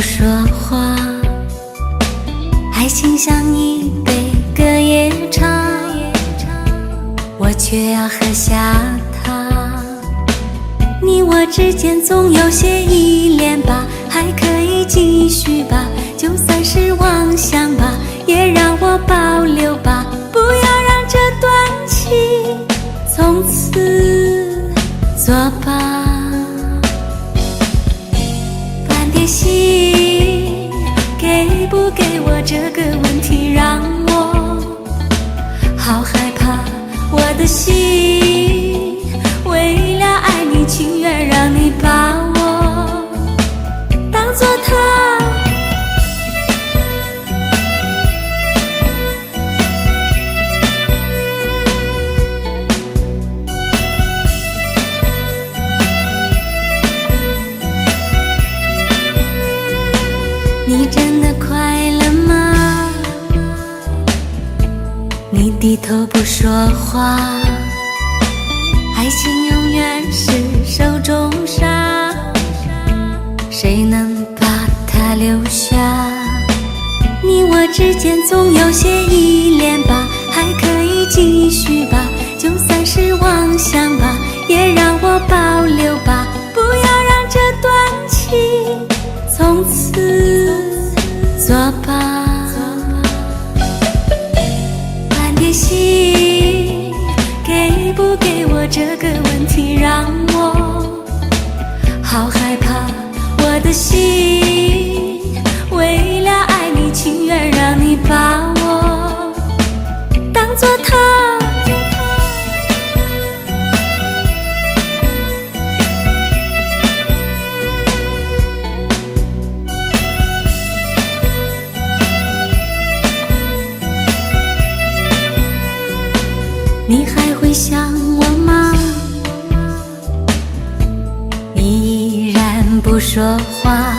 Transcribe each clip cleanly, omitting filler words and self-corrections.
说话，爱情像一杯隔夜茶，我却要喝下它。你我之间总有些依恋吧，还可以继续吧，就算是妄想吧，也让我保留吧，不要让这段情从此作罢。半点心，给不给我这个问题让我好害怕。我的心为了爱你，情愿让你把我当作他。你真的快乐吗？你低头不说话，爱情永远是手中沙，谁能把它留下？你我之间总有些依恋吧，还可以继续吧，就算是妄想吧，也让我保留吧，不要让这段情从此作罢。半点心，给不给我这个问题让我好害怕。我的心为了爱你，情愿让你把我当作他。你还会想我吗？你依然不说话，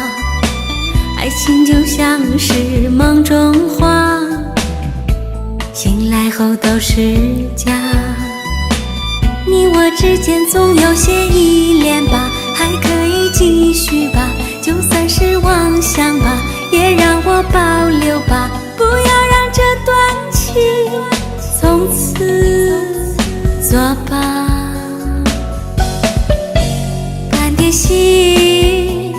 爱情就像是梦中花，醒来后都是假。你我之间总有些依恋吧，还可以继续吧，就算是妄想吧，也让我保留吧，不要让这段情从此作罢。半点心，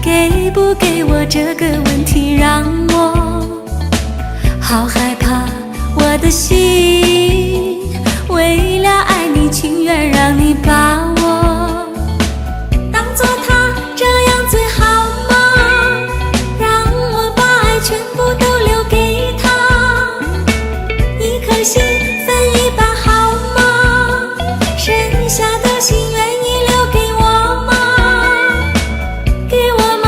给不给我这个问题让我好害怕。我的心为了爱你，情愿让你把我当作他，这样最好吗？让我把爱全部都留给他，一颗心分一半好吗？剩下的心愿意留给我吗？给我吗？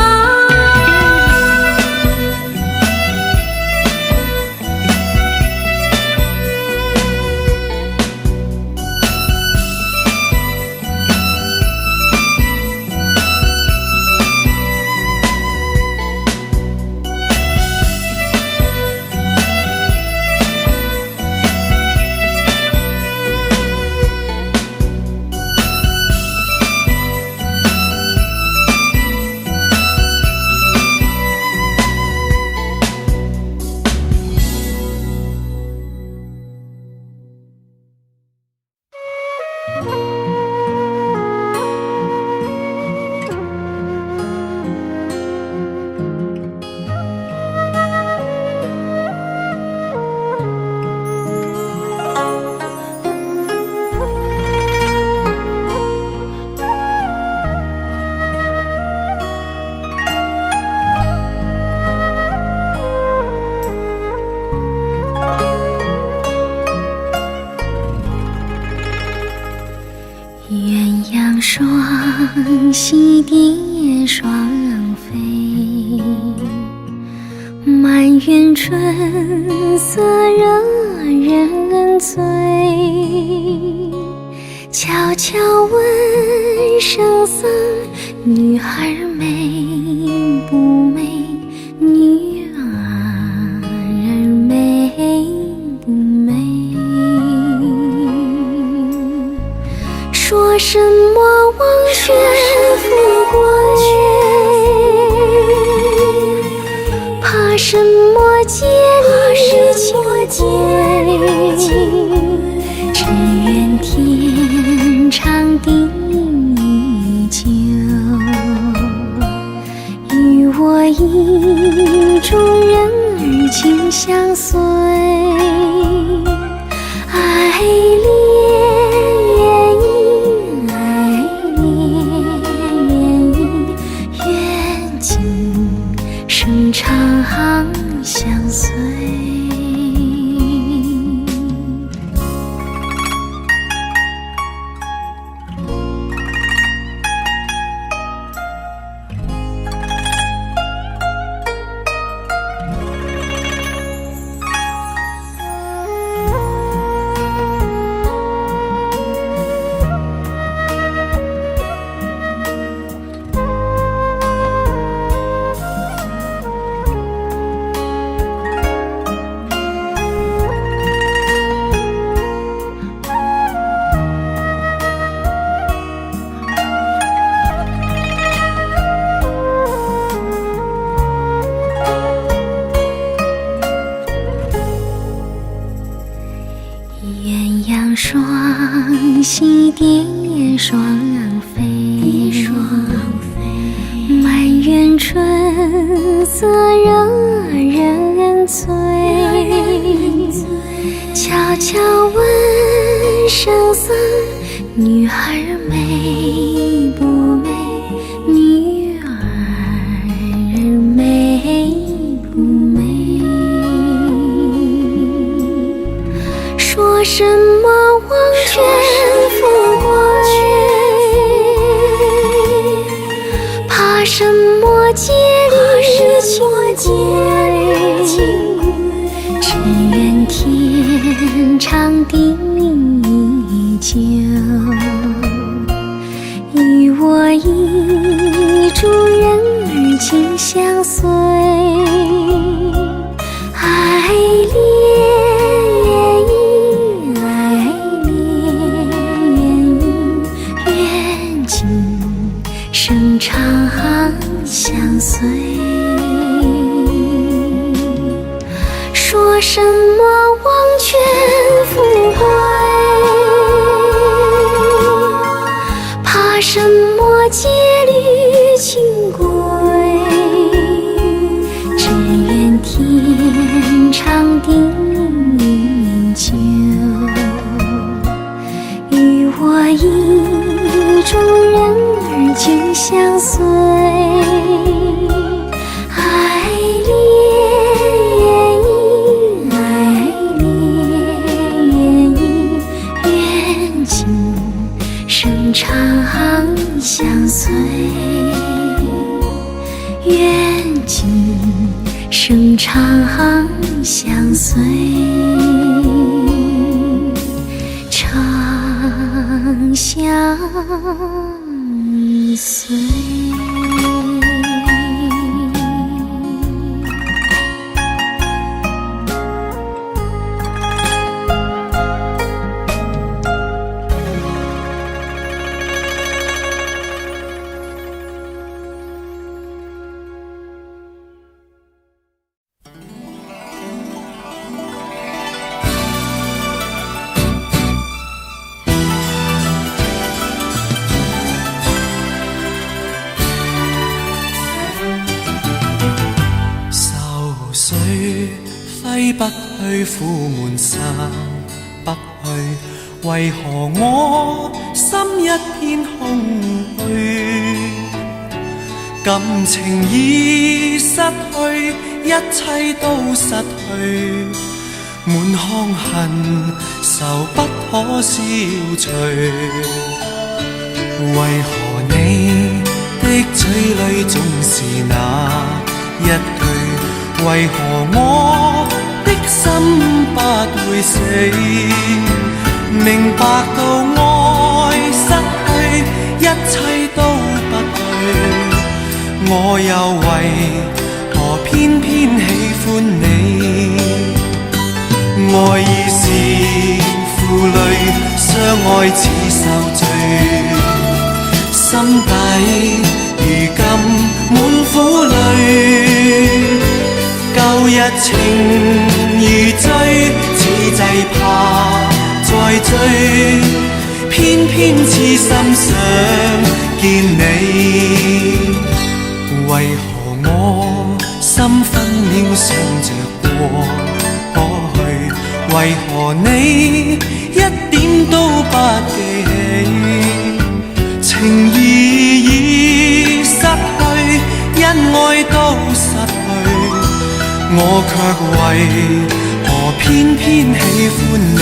鸳鸯双栖蝶双飞，满园春色惹人醉。悄悄问圣僧，女孩美不美？女儿美不美？说什么忘却富贵，什么结离情归？只愿天长地久，与我意中人儿紧相随。爱恋愿今生长相随。鸳鸯双栖蝶双飞，满园春色惹人醉。悄悄问圣僧，女儿美不美？女儿美不美？说什么忘却富贵，怕什么结离情归？只愿天长地久，与我意中人儿紧相随。爱愿今生长相随。说什么忘却富贵，怕什么结离情归？只愿天长地久，与我意中人儿紧相随。生长相随，愿今生长相随，长相随。揮不去，苦悶散不去，為何我心一片空虛？感情已失去，一切都失去，滿腔恨愁不可消除。為何你的嘴裏總是那一句？為何我的心不會死？明白到愛失去，一切都不對，我又為何偏偏喜歡你？愛意是負累，相愛似受罪，心底如今滿苦淚。舊情如醉，此际怕再追，偏偏痴心想见你。为何我心分秒想着过去？为何你一點都不記起？情義已失去，恩愛都失去，我卻為何偏偏喜歡你？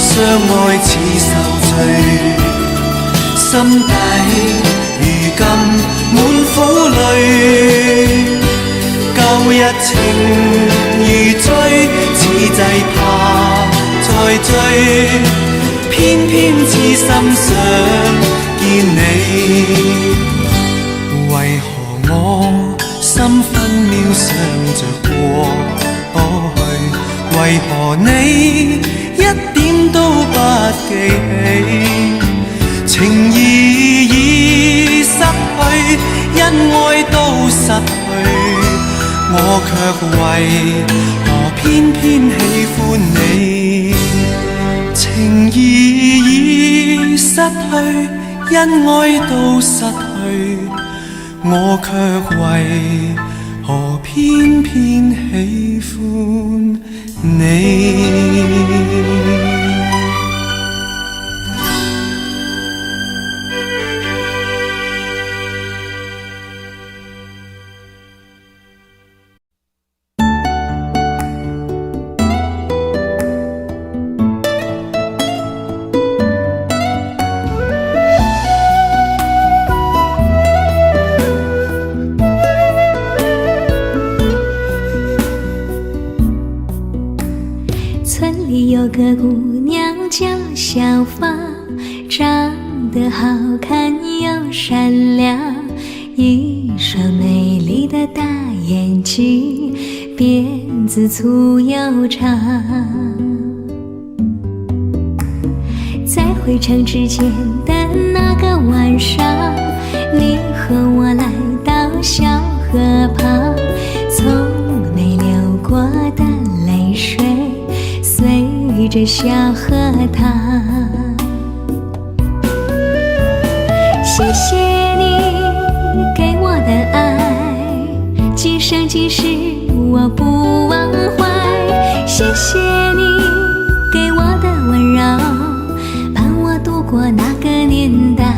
相愛似受罪，心底如今滿苦淚。舊日情如醉，此際怕再追，偏偏痴心想見你。為何我心分秒想着過去？為何你一點都不記起？情義已失去，恩愛都失去，我卻為何偏偏喜歡你？情義已失去，恩愛都失去，我卻為何偏偏喜歡你？有个姑娘叫小芳，长得好看又善良，一双美丽的大眼睛，辫子粗又长。在回城之前的那个晚上，你和我来到小河旁，从没流过的泪水随着小河淌。谢谢你给我的爱，今生今世我不忘怀。谢谢你给我的温柔，伴我度过那个年代。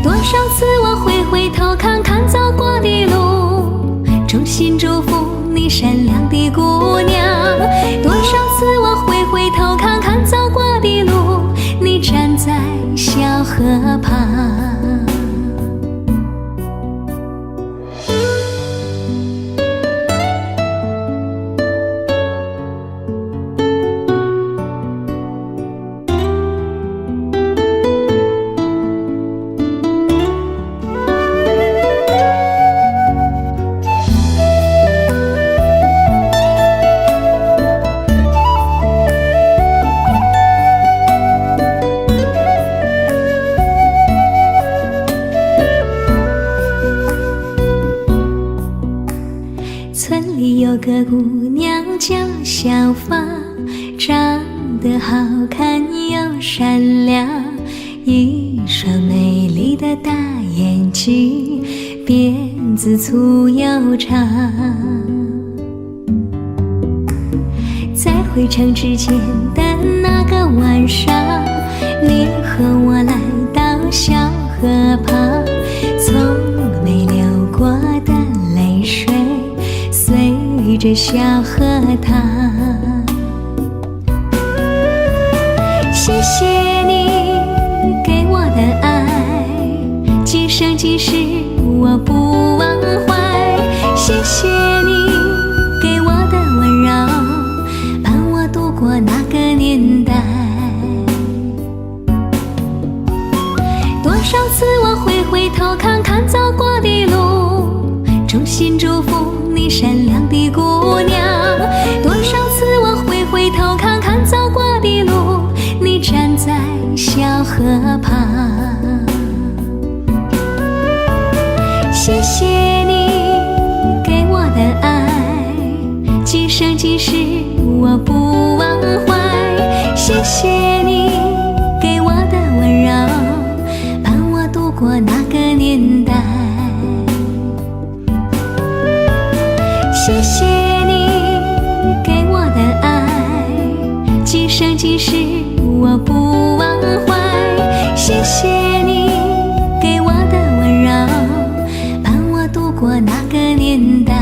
多少次我会回头看看走过的路，衷心祝福你善良的姑娘。多少次我会回头看看走过的路，你站在小河旁。村里有个姑娘叫小芳，长得好看又善良，一双美丽的大眼睛，辫子粗又长。在回城之前的那个晚上，你和我来到小河旁，从没流过的泪水随着小河淌。谢谢你给我的爱，今生今世我不忘怀。谢谢你衷心祝福你善良的姑娘。多少次我回头看看走过的路，你站在小河旁。谢谢你给我的爱，今生今世我不忘怀。谢谢你给我的温柔，伴我度过那个年代。谢谢你给我的爱，今生今世我不忘怀。谢谢你给我的温柔，伴我度过那个年代。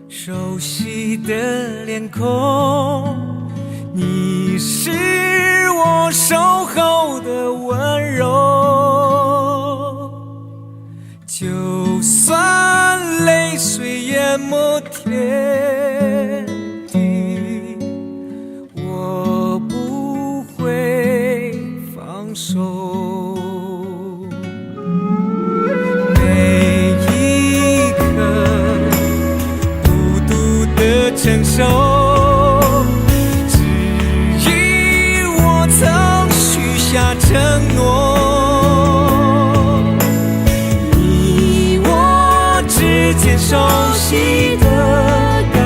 熟悉的脸孔，你是我守候的温柔。就算泪水淹没天地，我不会放手。承受，只因我曾许下承诺。你我之间熟悉的感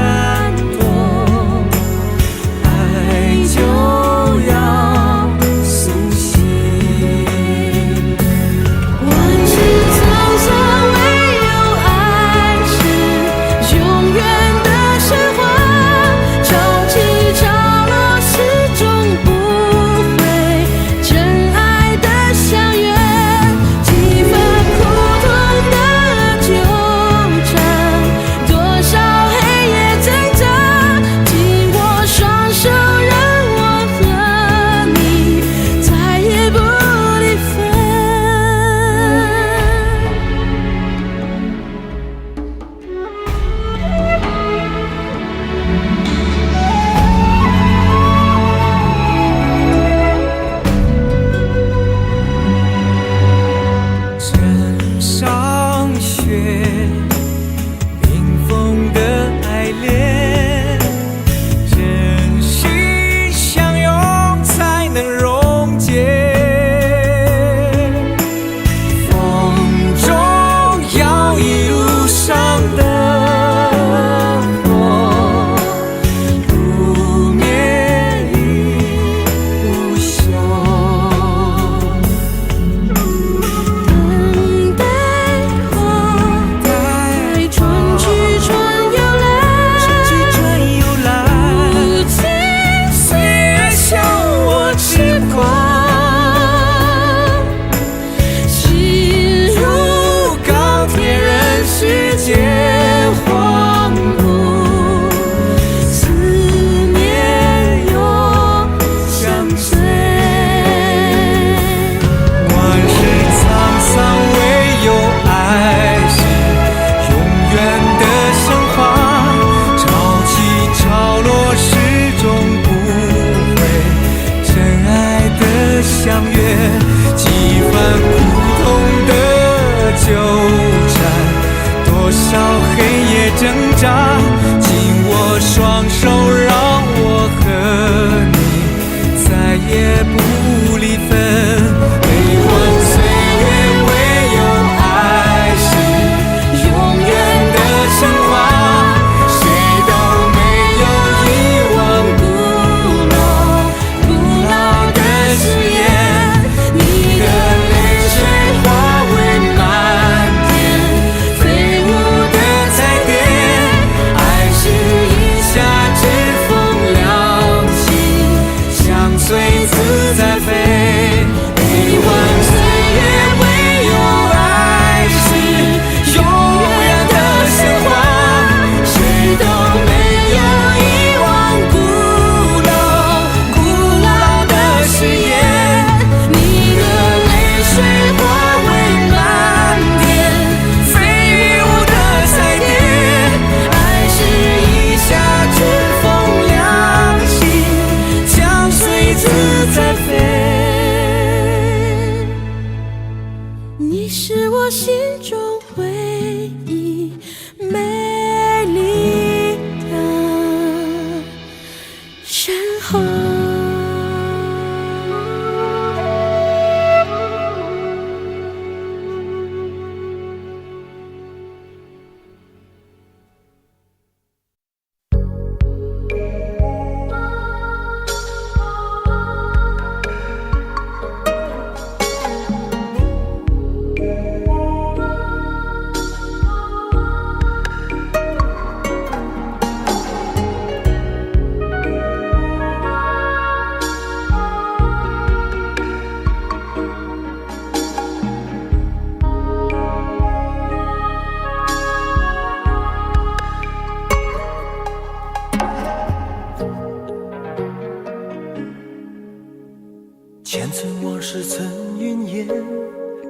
是曾云烟，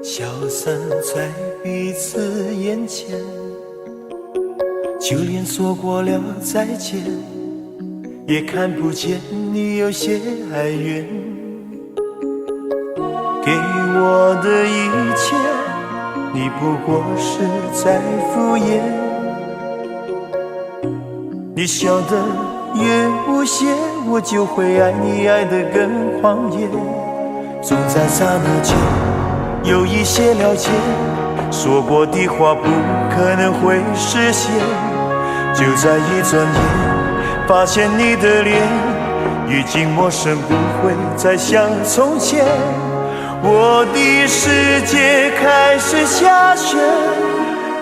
消散在彼此眼前，就连说过了再见，也看不见你有些哀怨。给我的一切，你不过是在敷衍。你笑得越无邪，我就会爱你爱得更狂野。总在刹那间有一些了解，说过的话不可能会实现。就在一转眼，发现你的脸已经陌生，不会再像从前。我的世界开始下雪，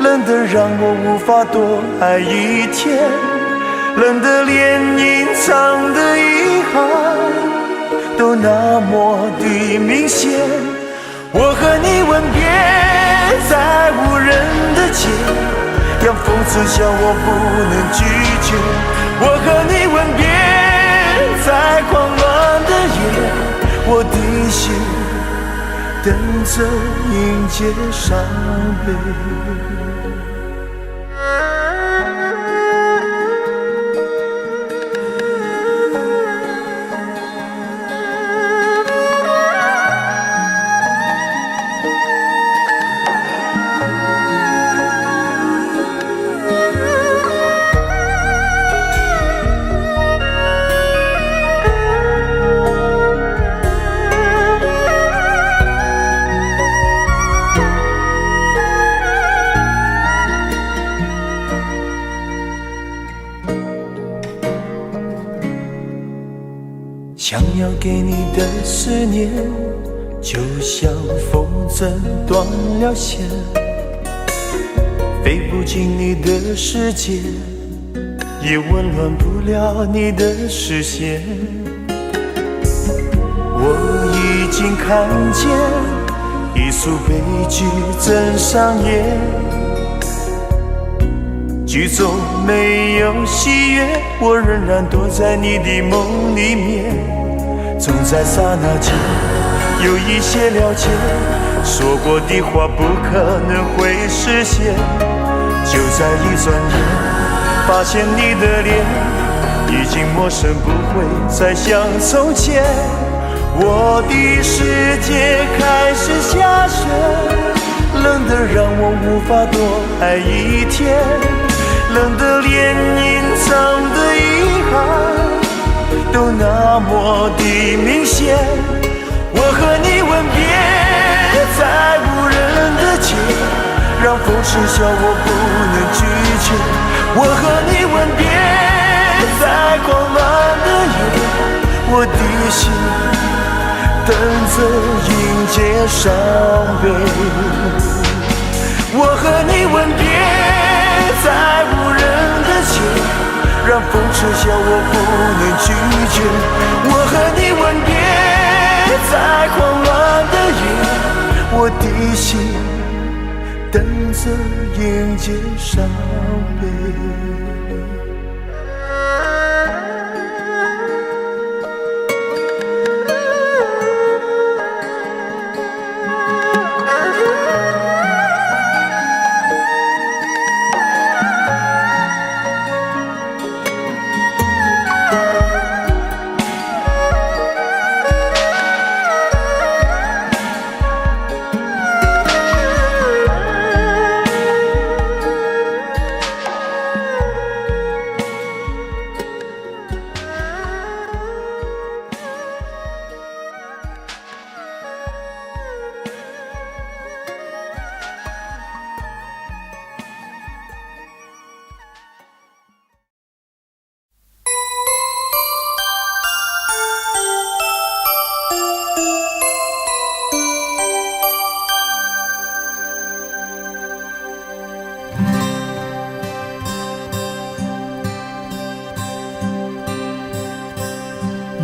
冷得让我无法多爱一天，冷得连隐藏的遗憾都那么的明显。我和你吻别在无人的街，让讽刺笑我不能拒绝。我和你吻别在狂乱的夜，我的心等着迎接伤悲。想要给你的思念，就像风筝断了线，飞不进你的世界，也温暖不了你的视线。我已经看见一出悲剧正上演，剧中没有喜悦，我仍然躲在你的梦里面。总在刹那间有一些了解，说过的话不可能会实现。就在一转眼，发现你的脸已经陌生，不会再像从前。我的世界开始下雪，冷得让我无法多爱一天，冷得连隐藏的遗憾都那么的明显。我和你吻别在无人的街，让风痴笑我不能拒绝。我和你吻别在狂乱的夜，我的心等着迎接伤悲。我和你吻别在无人的街，让风痴笑我不能拒绝。我和你吻别在狂乱的夜，我的心等着迎接伤悲。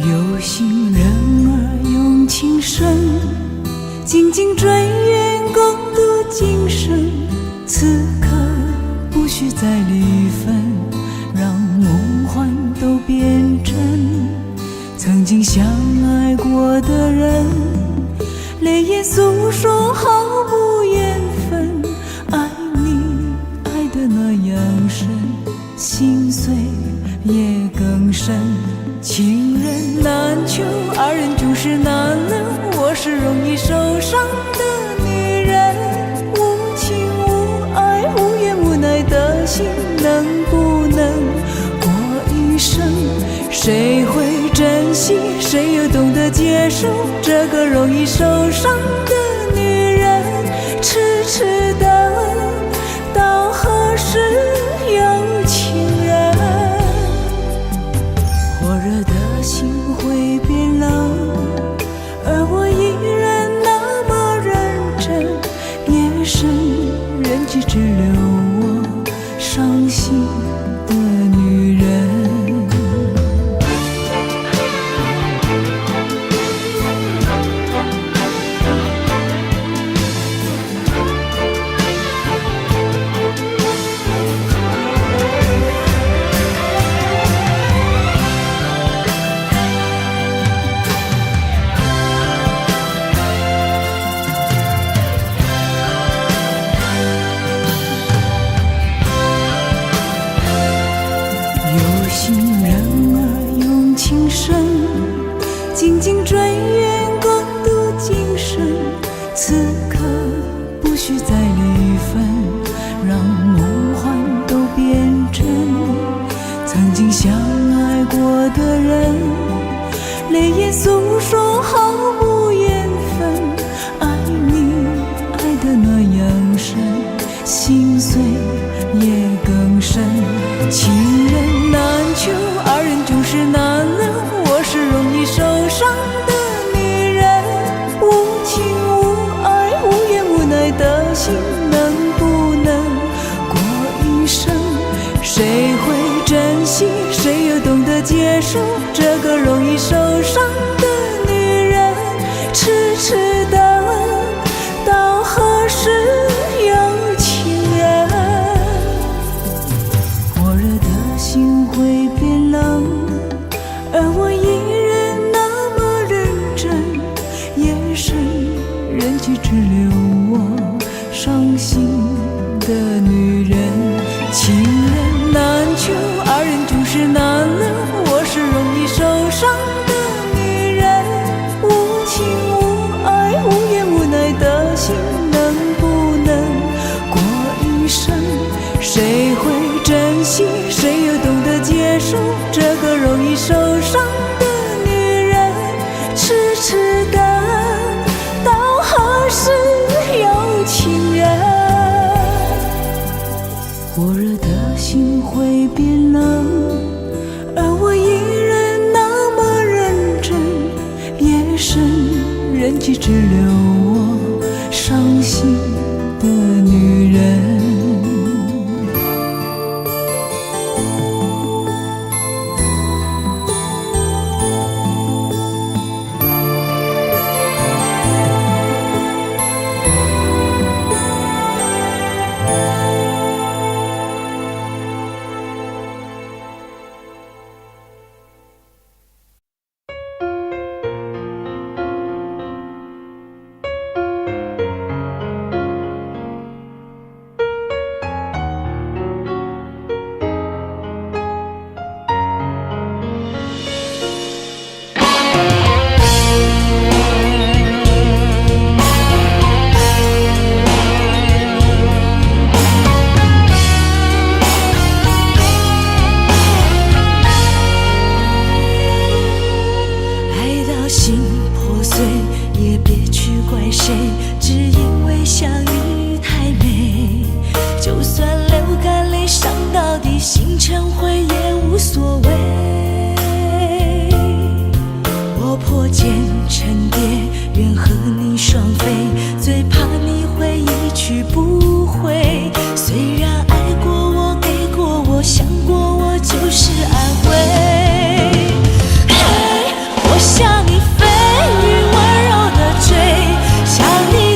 有心人儿用情深，紧紧追愿共度今生。此刻不需再离分，让梦幻都变真。曾经相爱过的人，泪也诉说毫无缘分。爱你爱得那样深，心碎也更深。情人难求，二人总是难留。我是容易受伤的女人，无情无爱无怨无奈的心，能不能过一生？谁会珍惜，谁又懂得接受这个容易受伤的女人？痴痴的到何时有情人？火热的心会变冷，而我依然那么认真。夜深人迹只留我伤心的女人。静静追远，共度今生。此刻不需再离分，让梦幻都变真。曾经相爱过的人，泪眼诉说毫无缘分。爱你爱得那样深，心碎也更深。情人难求，二人总是难留。我是容易受伤的女人，无情无爱无怨无奈的心，能不能过一生？谁会珍惜，谁又懂得接受这个容易受伤的女人？痴痴的到何时有情人？火热的心会变冷，而我依然那么认真。夜深人迹只留我伤心的女人。情人难求，二人总是难留。我是容易受伤的女人，无情无爱无怨无奈的心，能不能过一生？谁会珍惜，谁又懂得接受这个容易受伤的女人？痴痴的到何时有情人？火热的心会变冷，而我依然那么认真。夜深人迹只留我伤心的女人。像你飞羽温柔的追，像你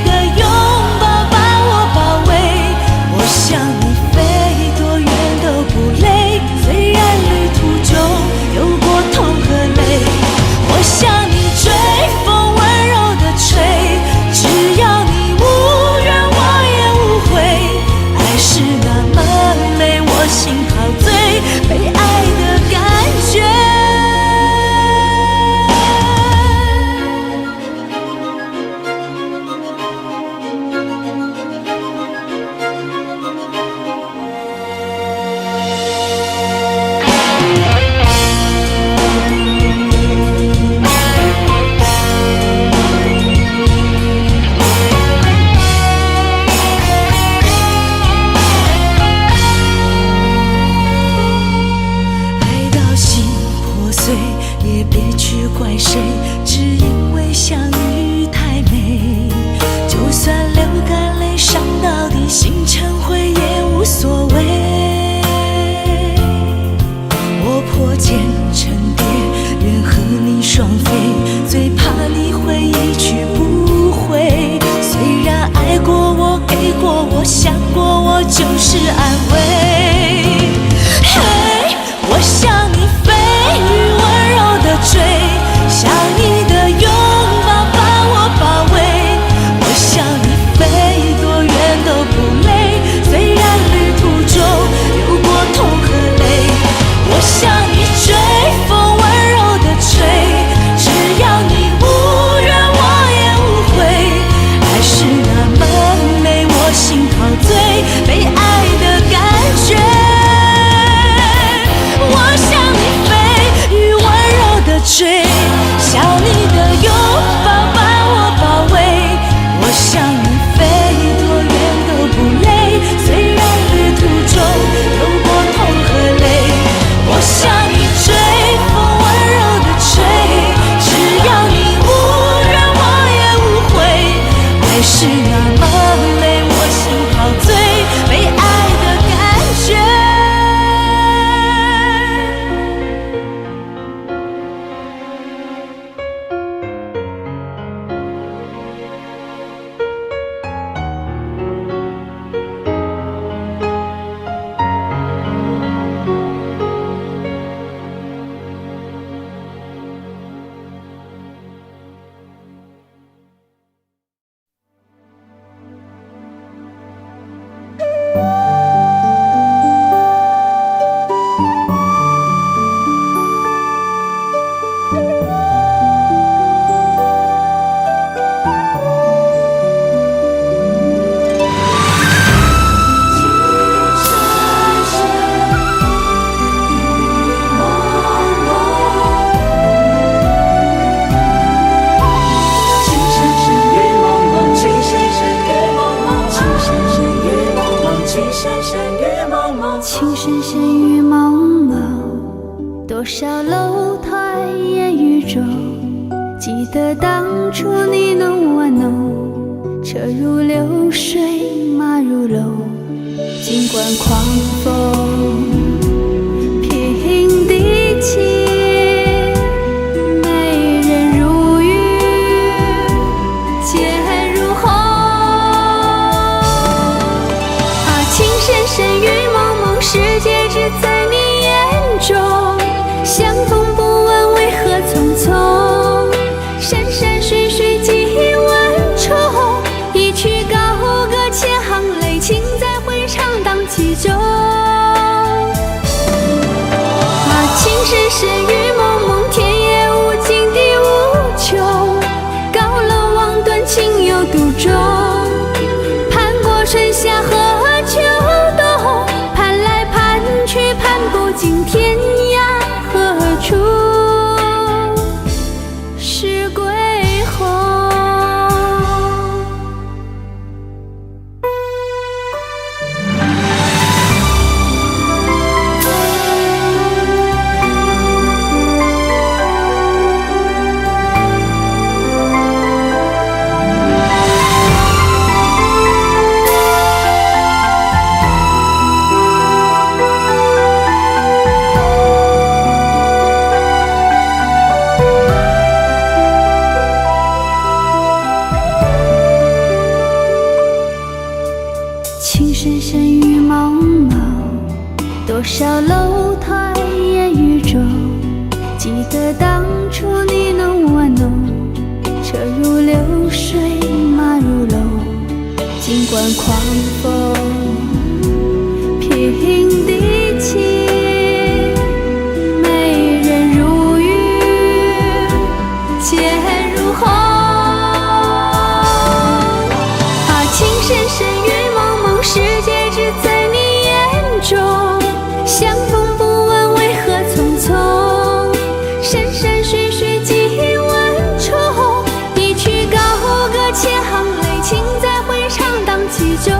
怪谁，只因为相遇太美。就算流干泪伤到底，心成灰也无所谓。我破茧成蝶，愿和你双飞，最怕你会一去不回。虽然爱过我，给过我，想过我，就是安慰。嘿，我向你飞，温柔的追，想你的拥抱把我包围。我向你飞，多远都不累，虽然旅途中有过痛和泪。我向你追，风温柔的吹，只要你无怨我也无悔。爱是那么美，我心陶醉，被爱的感觉。我向你飞，雨温柔的追，想你的拥抱把我包围。我向你飞，多远都不累，虽然旅途中有过痛和泪。我向你追，风温柔的吹，只要你无怨我也无悔。爱是那么美，我心陶醉，被爱的感觉。情深深雨蒙蒙，多少楼台烟雨中。记得当初你侬我侬，车如流水马如龙。尽管狂风平地起，美人如玉洁如红。情深深雨蒙蒙，世界只在你眼中。相逢不问为何匆匆，山山水水几万重。一曲高歌千行泪，情在回肠荡气中。情深深雨蒙蒙，天也无尽地无穷。高楼望断情有独钟，盼过春夏和秋冬，盼来盼去盼不尽天涯何处是归鸿。情深深雨蒙蒙，多少楼台烟雨中。记得当初你侬我侬，车如流水马如龙。尽管狂风平地起，美人如玉洁如红。情深深雨蒙蒙，世界只在你眼中。相逢不问为何匆匆，山山水水几万重。一曲高歌千行泪，情在回肠荡气中。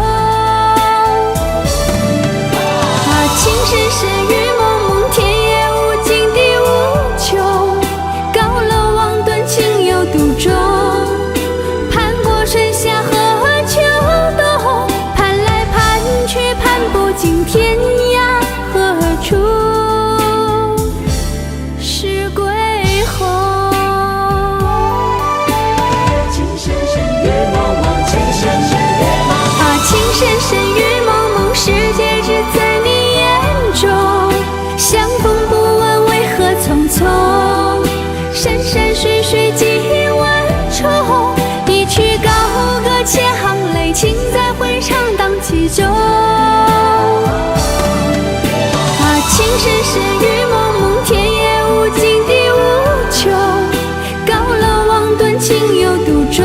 情有独钟，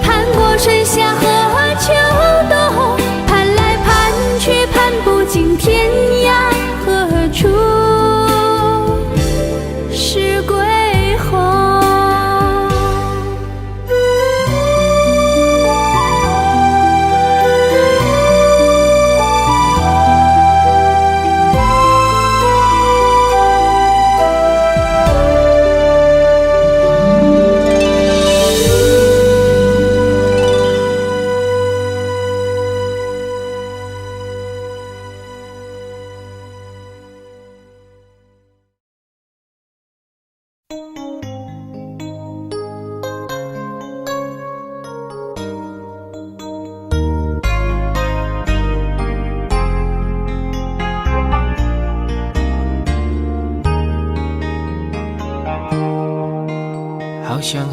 盼过春夏和秋冬，盼来盼去盼不尽天涯何处是归鸿。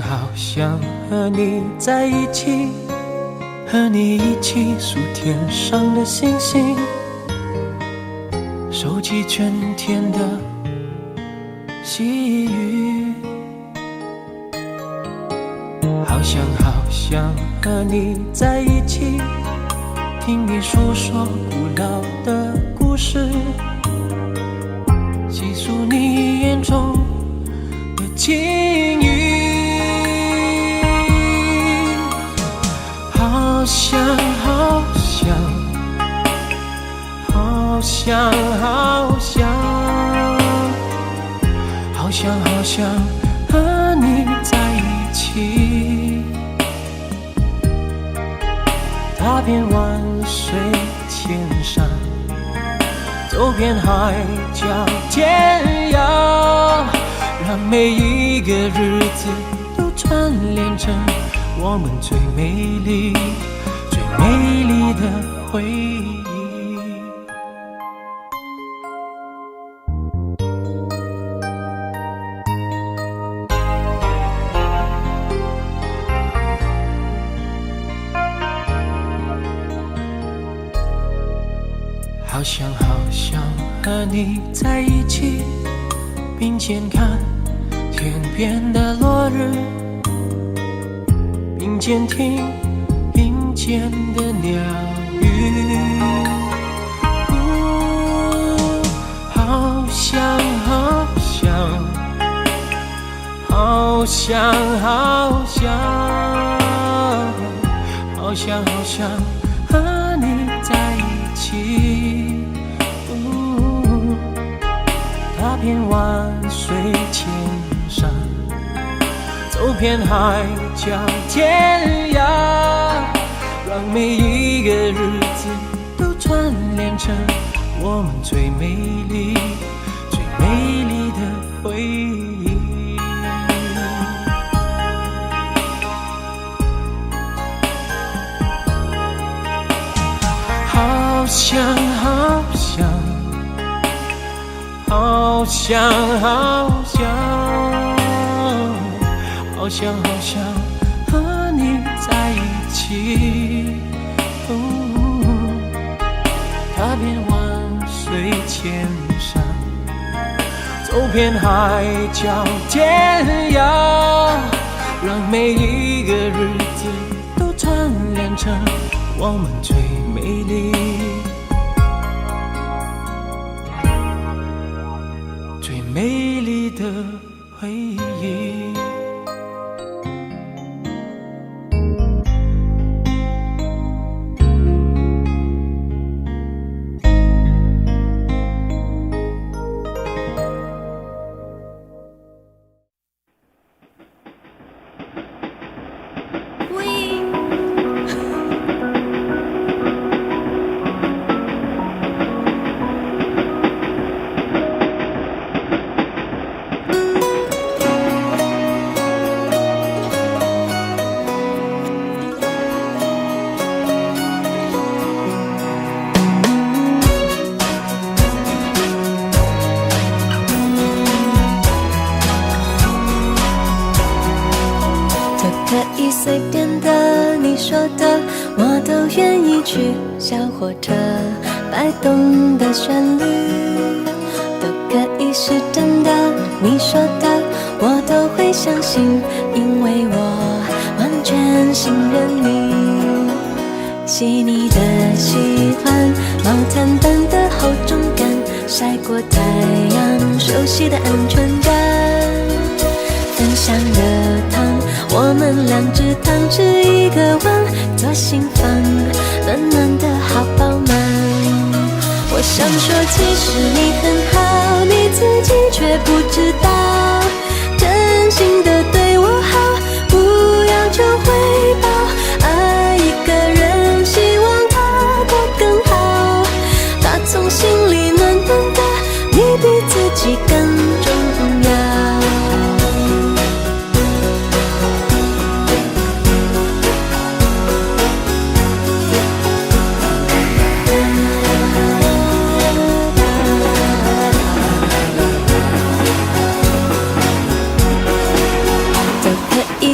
好想和你在一起，和你一起数天上的星星，收集春天的细雨。好想和你在一起，听你诉说古老的故事，细数你眼中的情谊。好想和你在一起，踏遍万水千山，走遍海角天涯，让每一个日子都串联成我们最美丽的回忆。好想和你在一起，并肩看天边的落日，并肩听林间的鸟语。好想和你在一起，踏遍万水千山，走遍海角天涯，让每一个日子都串联成我们最美丽的回忆。好想和你在一起，踏遍万水千山，走遍海角天涯，让每一个日子都串联成我们最美丽的回忆。随便的，你说的，我都愿意去。小火车摆动的旋律，都可以是真的。你说的，我都会相信，因因为我完全信任你。细腻的喜欢，毛毯般的厚重感，晒过太阳，熟悉的安全感。分享热汤，我们两只汤匙一个碗，做心房，暖暖的好饱满。我想说，其实你很好，你自己却不知道，真心的对我好，不要求回报。爱一个人，希望他过更好，打从心里暖暖的，你比自己更重要。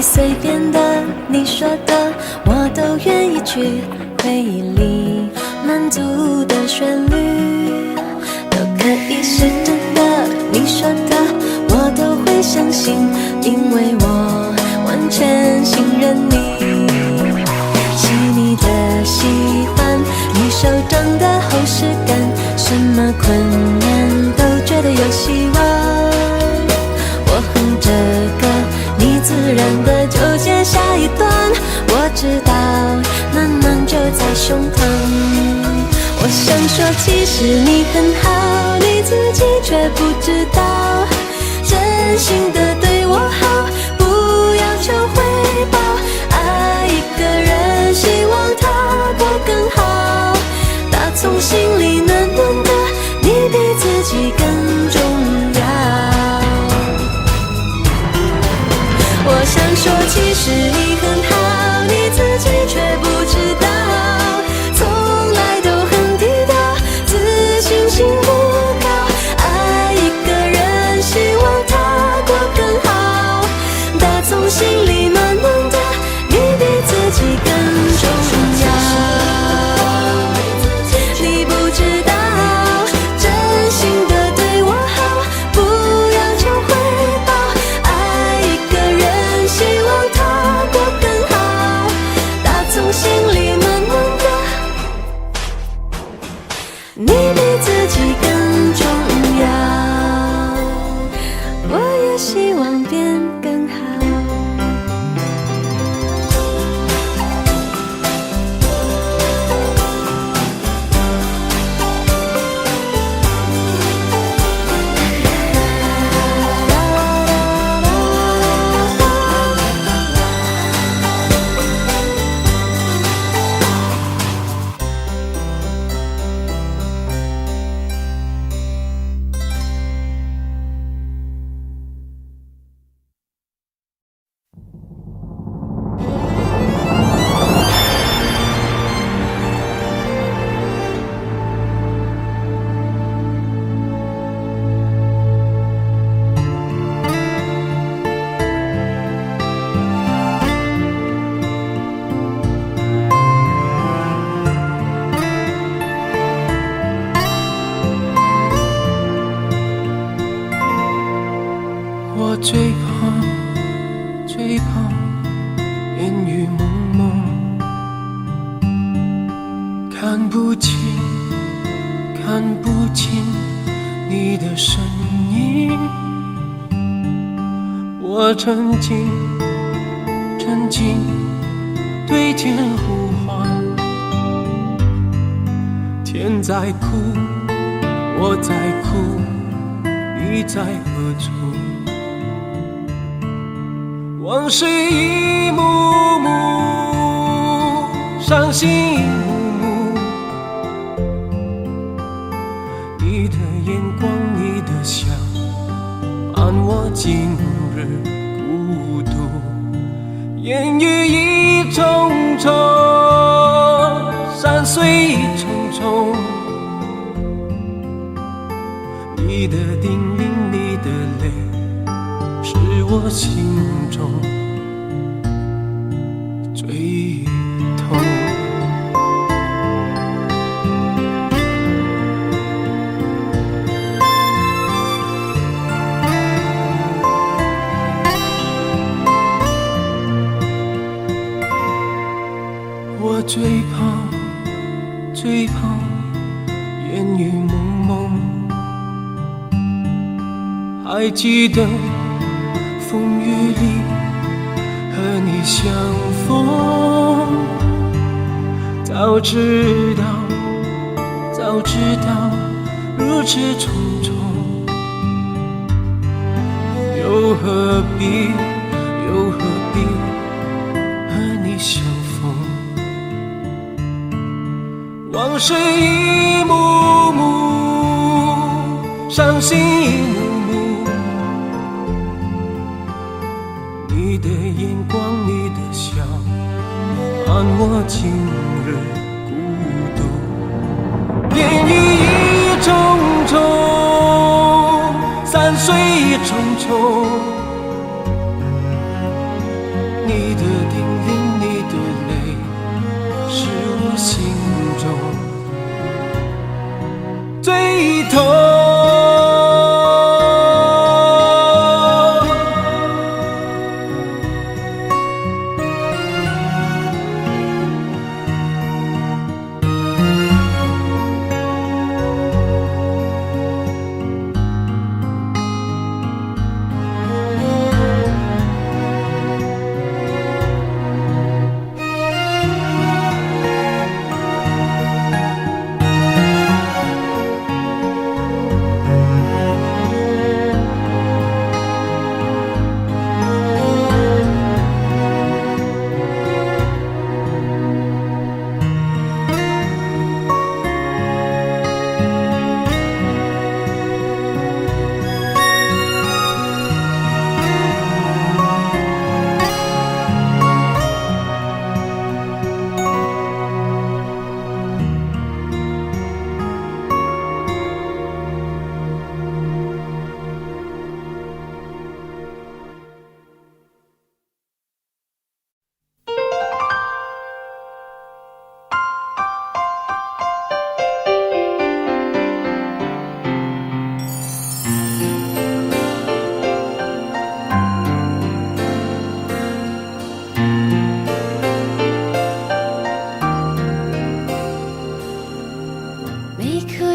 随便的，你说的，我都愿意去。回忆里满足的旋律，都可以是真的。你说的，我都会相信，因为我完全信任你。细腻的喜欢，你手掌的厚实感，什么困难都觉得有希望。我哼着歌，你自然的就接下一段，我知道暖暖就在胸膛。我想说，其实你很好，你自己却不知道，真心的对我好，不要求回报。爱一个人，希望他过更好，打从心里暖暖的，你比自己更重要。我想说，其实你很好，你自己却不知道，从来都很低调，自信心不高。爱一个人，希望他过更好，打从心里暖暖的，你比自己更重要。你不知道，真心的对我好，不要求回报。爱一个人，希望他过更好，打从心里暖暖的，你比自己更重要。我也希望变更好。我最怕烟雨蒙蒙，看不清你的身影。我沉静对天呼唤，天在哭，我在哭，你在何处？往事一幕幕，伤心一幕幕，你的眼光，你的笑，伴我今日孤独。烟雨一重重，山水一重重，你的叮咛，你的泪，是我心中最痛。最怕烟雨蒙蒙，还记得风雨里和你相逢，早知道如此匆匆，又何必和你相逢？往事一幕幕，伤心一幕幕，你的眼光，你的笑，伴我今日孤独。烟雨一重重，山水一重重，你的叮咛，你的泪，是我心中最痛。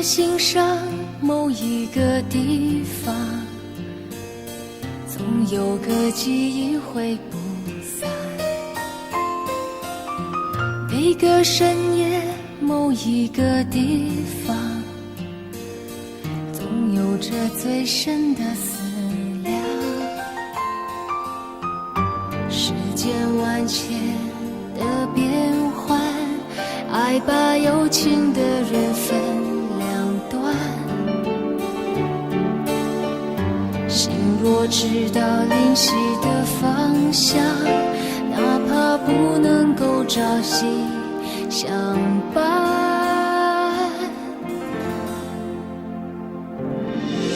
心上某一个地方，总有个记忆会不散。每个深夜某一个地方，总有着最深的思量。世间万千的变幻，爱把有情的人分心若知道灵犀的方向，哪怕不能够朝夕相伴。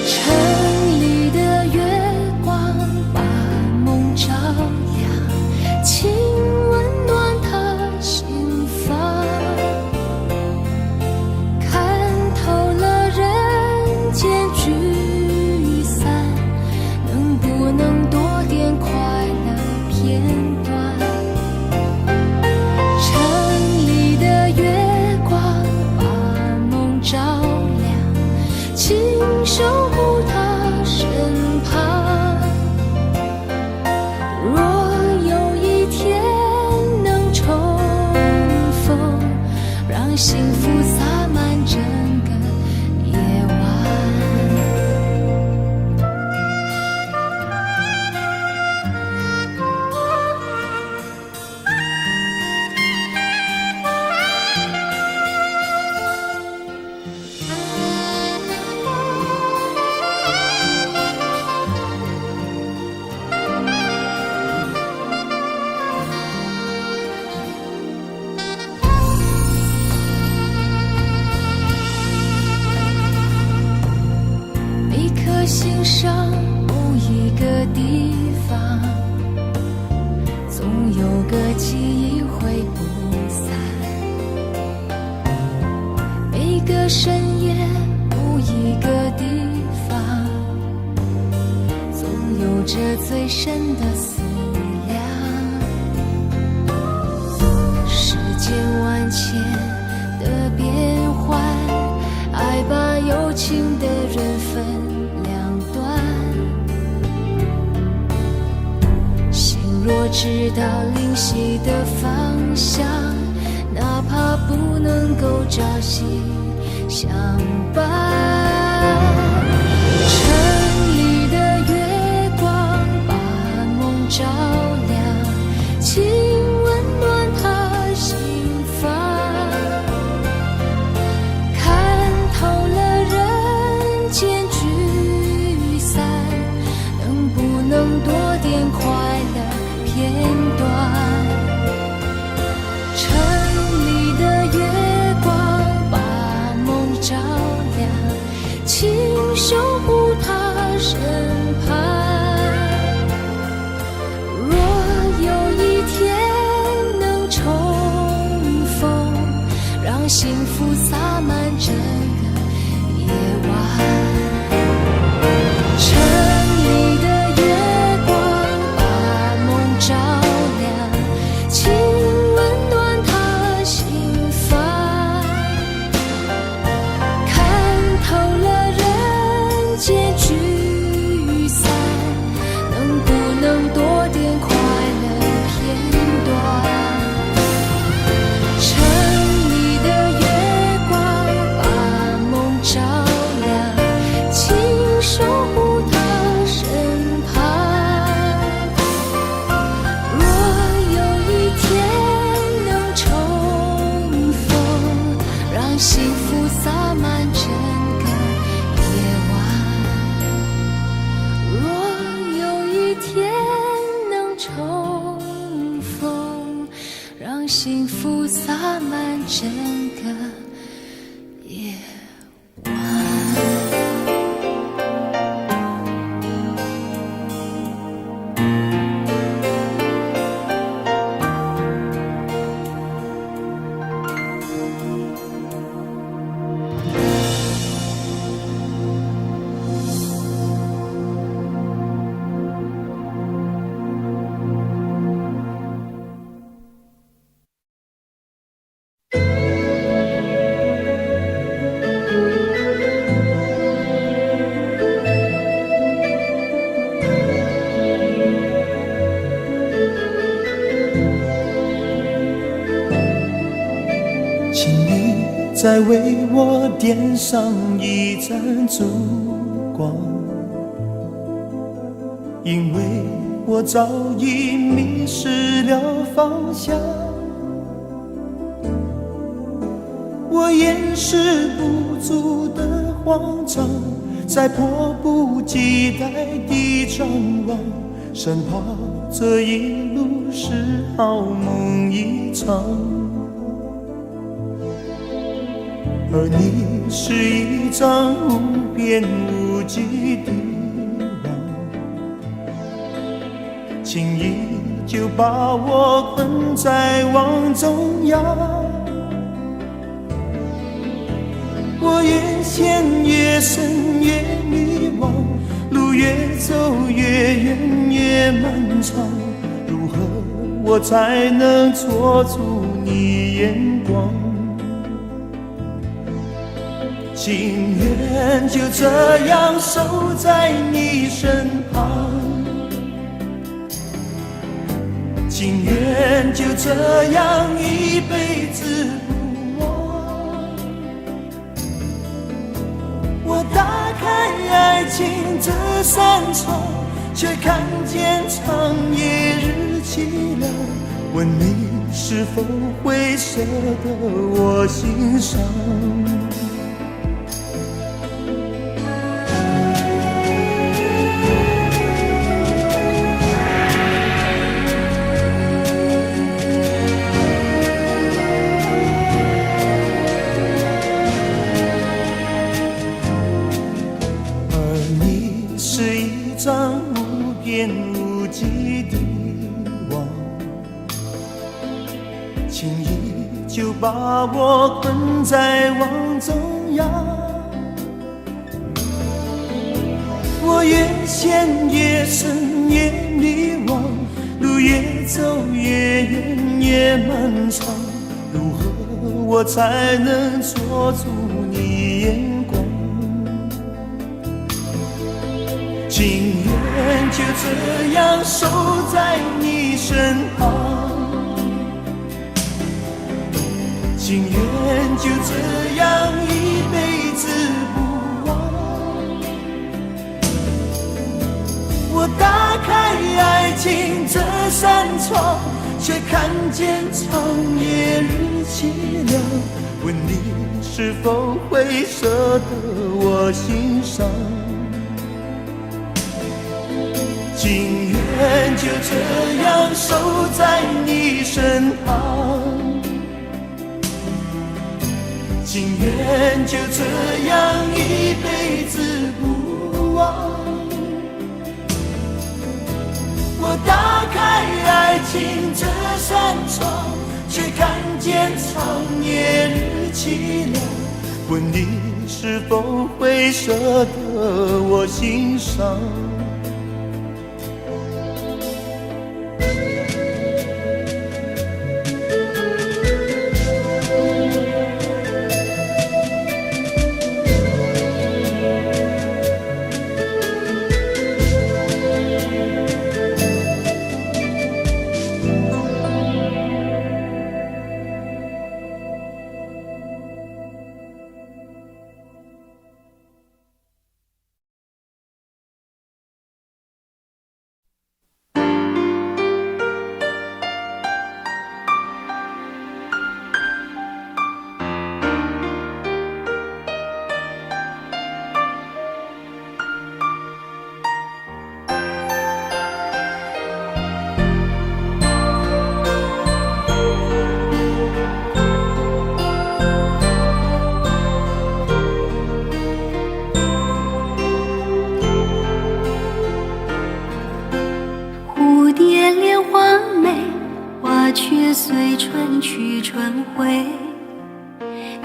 城里的月光把梦照亮，请温暖他心房。看透了人间聚散，不能多点快乐片段。城里的月光把梦照亮，请守护他身旁。若有一天能重逢，让幸福洒满整个夜晚。心上某一个地方，总有个记忆会不散。每个深夜某一个地方，总有着最深的思量。世间万前的变换，爱把有情的人分两端。心若知道灵犀的方向，哪怕不能够朝夕相伴。城里的月光把梦照亮，请温暖他心房。看透了人间聚散，能不能多点快乐片段？城里的月光把梦照亮，请守护他身旁。若有一天能重逢，让幸福洒满整个夜晚。城里的月光把梦照亮，请温暖他心房。看透了人间聚散，能不能多点快乐片段？城里的月光把梦照亮，请守护他身旁。若有一天能重逢，让幸福洒满整个夜晚。若有一天能重逢，让幸福洒满整个夜晚。请你再为我点上一盏烛光，因为我早已迷失了方向。我掩饰不住的慌张，在迫不及待地张望，生怕这一路是好梦一场。而你是一张无边无际的网，轻易就把我困在网中央。我越陷越深越迷惘，路越走越远越漫长，如何我才能捉住你眼光？情愿就这样守在你身旁，情愿就这样一辈子不忘。我打开爱情这扇窗，却看见长夜日凄凉。问你是否会舍得我心伤？无边无际的网，轻易就把我困在网中央。我越陷越深越迷惘，路越走越远越漫长，如何我才能捉住你眼光。情愿就这样守在你身旁，情愿就这样一辈子不忘。我打开爱情这扇窗，却看见长夜日凄凉。问你是否会舍得我心伤？情愿就这样守在你身旁，情愿就这样一辈子不忘。我打开爱情这扇窗，却看见长夜日凄凉。问你是否会舍得我心伤？却随春去春回，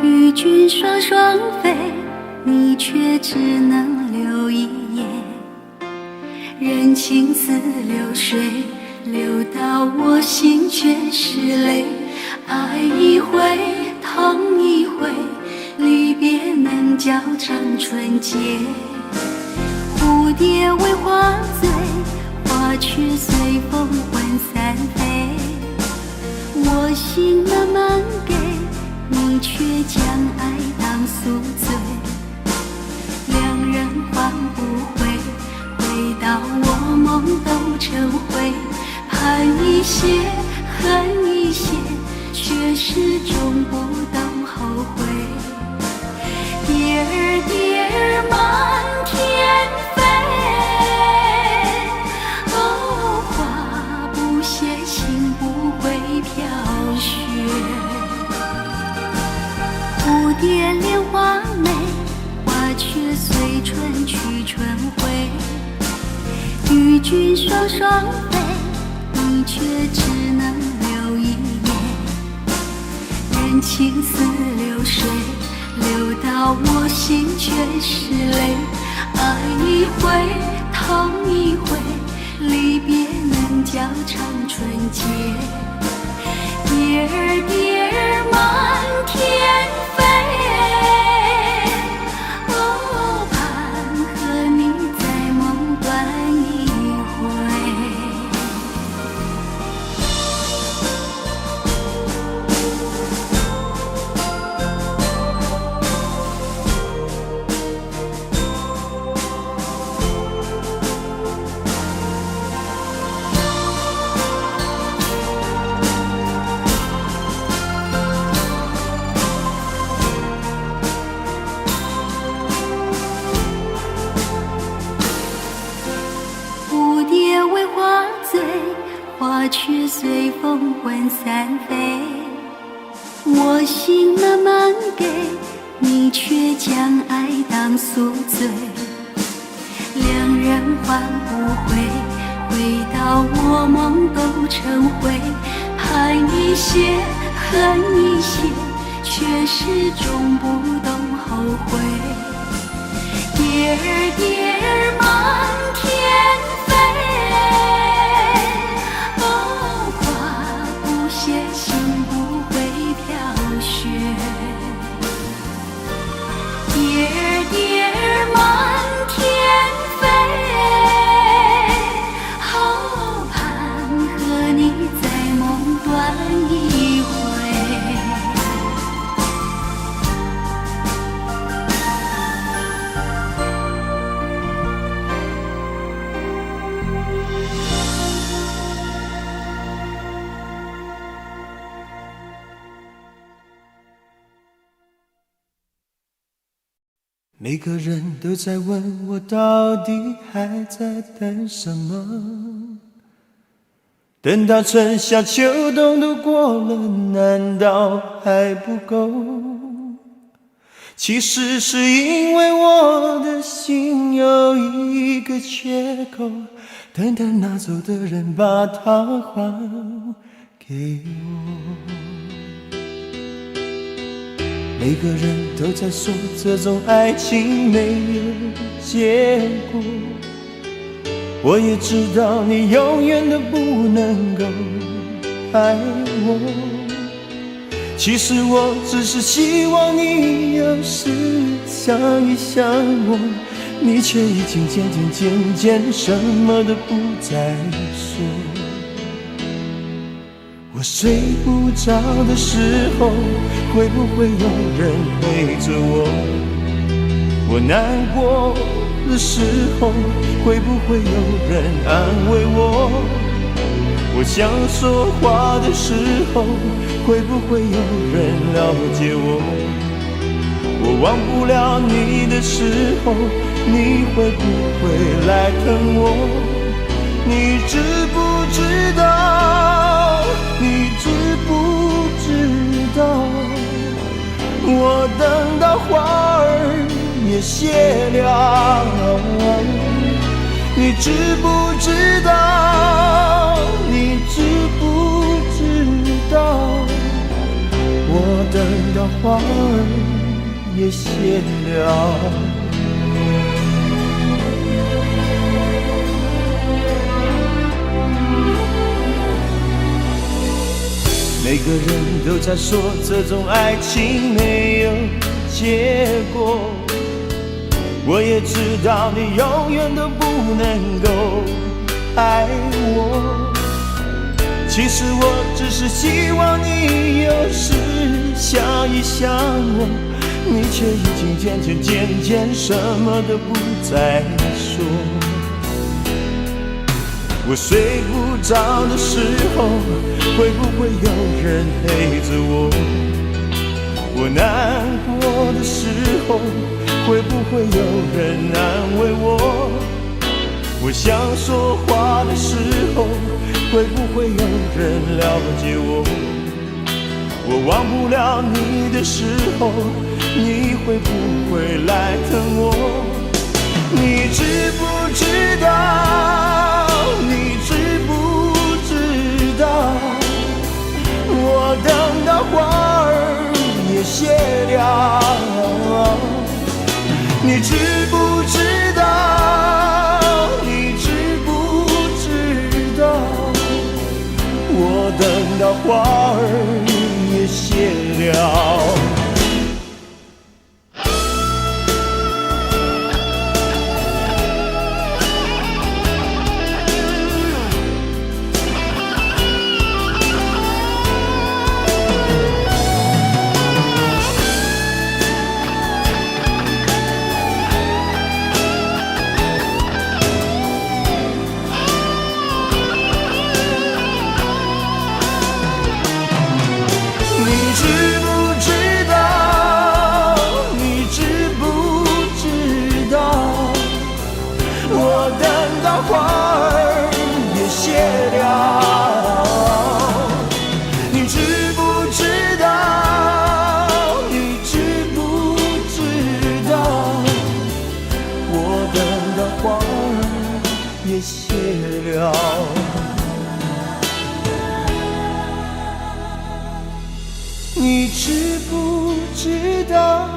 与君双双飞，你却只能留一眼。任情似流水，流到我心却是泪。爱一回，痛一回，离别能较长春节。蝴蝶为花醉，花却随风魂散飞。我心慢慢给，你却将爱当宿醉。两人换不回，回到我梦都成灰。盼一些，恨一些，却始终不懂后悔。蝶儿蝶儿满天飞，哦，花不谢，情不会飘雪。蝴蝶恋花美，花却随春去春回。与君双双飞，你却只能留一眼。任情似流水，流到我心却是泪。爱一回，痛一回，离别能较长春节。蝶儿蝶儿满天飞，哦，盼和你在梦断一回。蝴蝶为花醉，花却随风魂散飞。我心慢慢给，你却将爱当宿醉。两人换不回，回到我梦都成灰。盼一些，恨一些，却始终不懂后悔。蝶儿蝶儿满天飞，哦，花不谢，情不会飘雪。每个人都在问我到底还在等什么，等到春夏秋冬都过了，难道还不够？其实是因为我的心有一个缺口，等待拿走的人把它还给我。每个人都在说这种爱情没有结果，我也知道你永远都不能够爱我。其实我只是希望你有时想一想我，你却已经渐渐什么都不再说。我睡不着的时候，会不会有人陪着我？我难过的时候，会不会有人安慰我？我想说话的时候，会不会有人了解我？我忘不了你的时候，你会不会来疼我？你知不知道？你知不知道？我等到花儿也谢了，你知不知道？你知不知道？我等到花儿也谢了。每个人都在说这种爱情没有结果，我也知道你永远都不能够爱我。其实我只是希望你有时想一想我，你却已经渐渐什么都不再说。我睡不着的时候，会不会有人陪着我？我难过的时候，会不会有人安慰我？我想说话的时候，会不会有人了解我？我忘不了你的时候，你会不会来疼我？你知不知道？你知不知道？我等到花儿也谢了，你知不知道？你知不知道？我等到花儿也谢了。花儿也谢了，你知不知道？你知不知道？我等到花儿也谢了。你知不知道？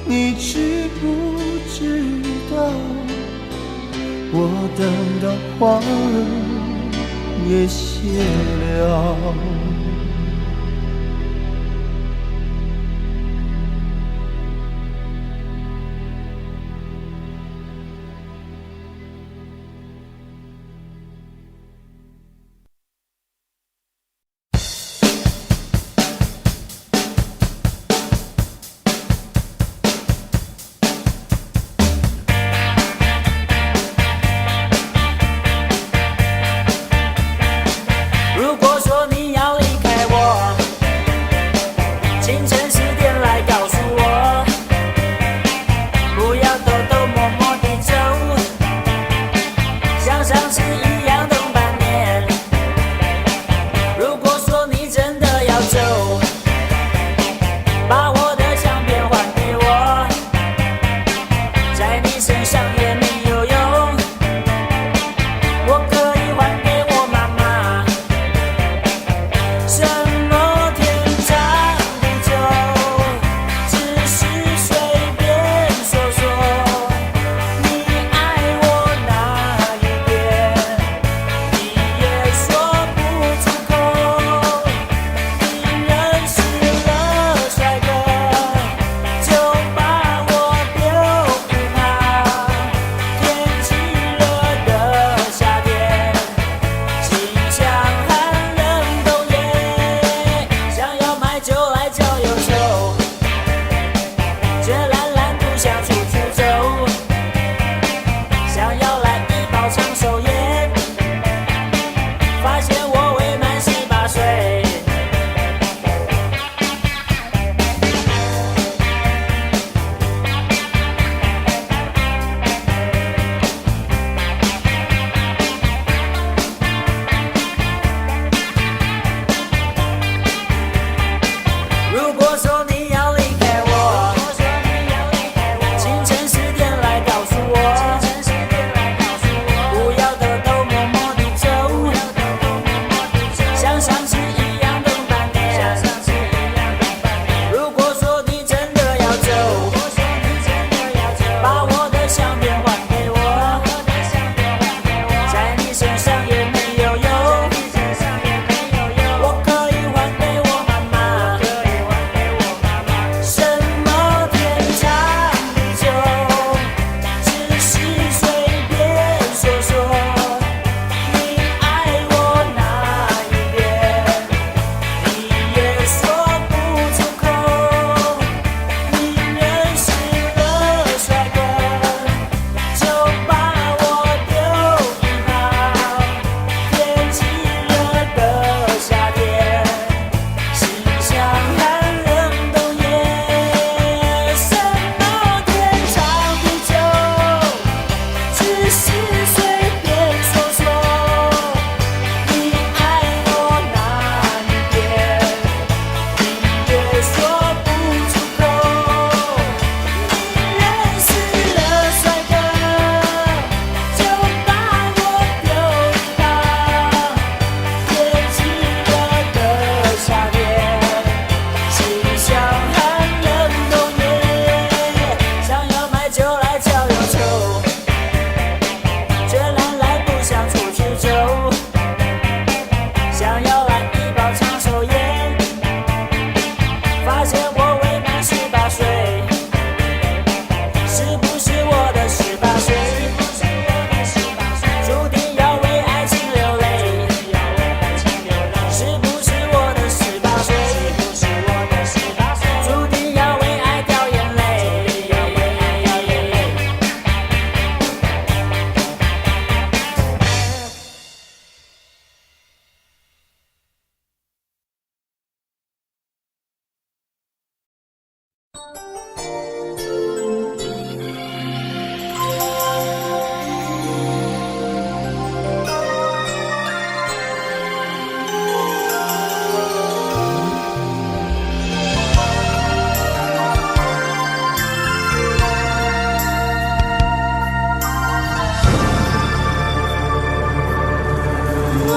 你知不知道？我等到花儿也谢了。如果说你要离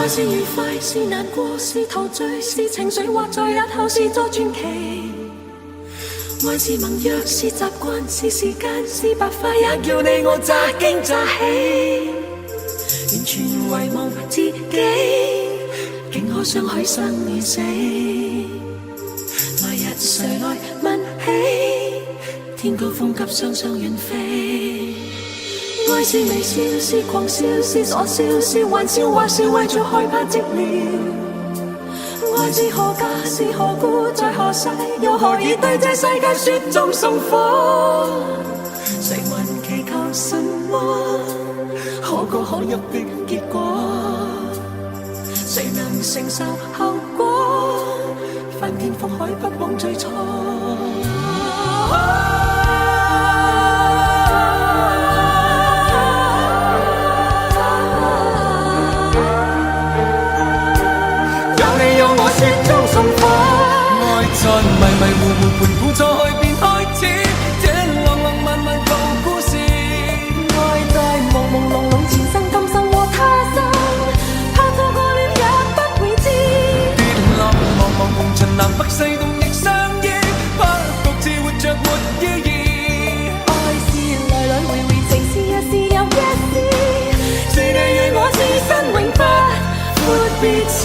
愛是愉快，是難過，是陶醉，是情緒，或在日後是作傳奇。愛是盟約，是習慣，是時間，是白髮，也叫你我乍驚乍喜。完全遺忘自己，竟可相許生與死。來日誰來問起？天高風急，雙雙遠飛。愛是微笑，是狂笑，是傻笑，是玩笑，或是為著害怕寂寥。愛是何價，是何故，在何世，又何以對這世界雪中送火？誰還祈求什麼可歌可泣的結果？誰能承受後果？翻天覆海，不枉最初。雪中送火，愛在迷迷糊糊盤古錯去便開始，這浪浪漫漫舊故事。愛在朦朦朧朧前生今生和他生，怕錯過了也不會知。跌落茫茫紅塵南北西東亦相依，怕獨自活着沒意義。愛是來來回回，情是一時又一時，是你與我此生永不闊別時。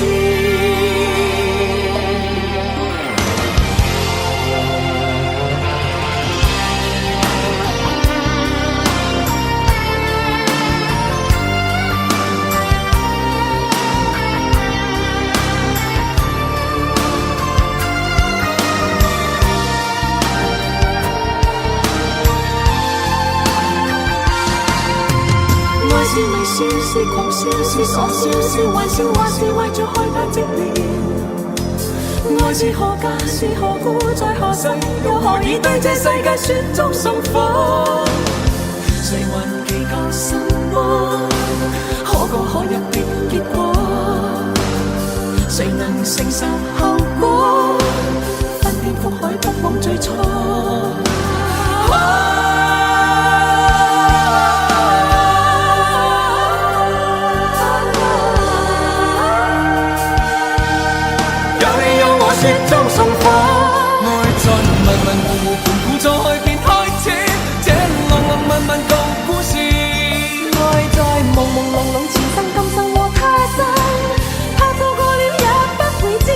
是微笑，是狂笑，是傻笑，是玩笑，或是為著害怕寂寥。愛是何價，是何故，在何世，又何以對這世界雪中送火？誰還祈求什麼可歌可泣的結果？誰能承受後果？翻天覆海，不枉最初。雪中送火，愛在迷迷糊糊盤古錯去便開始，這浪浪漫漫舊故事。愛在朦朦朧朧前生今生和他生，怕錯過了也不會知。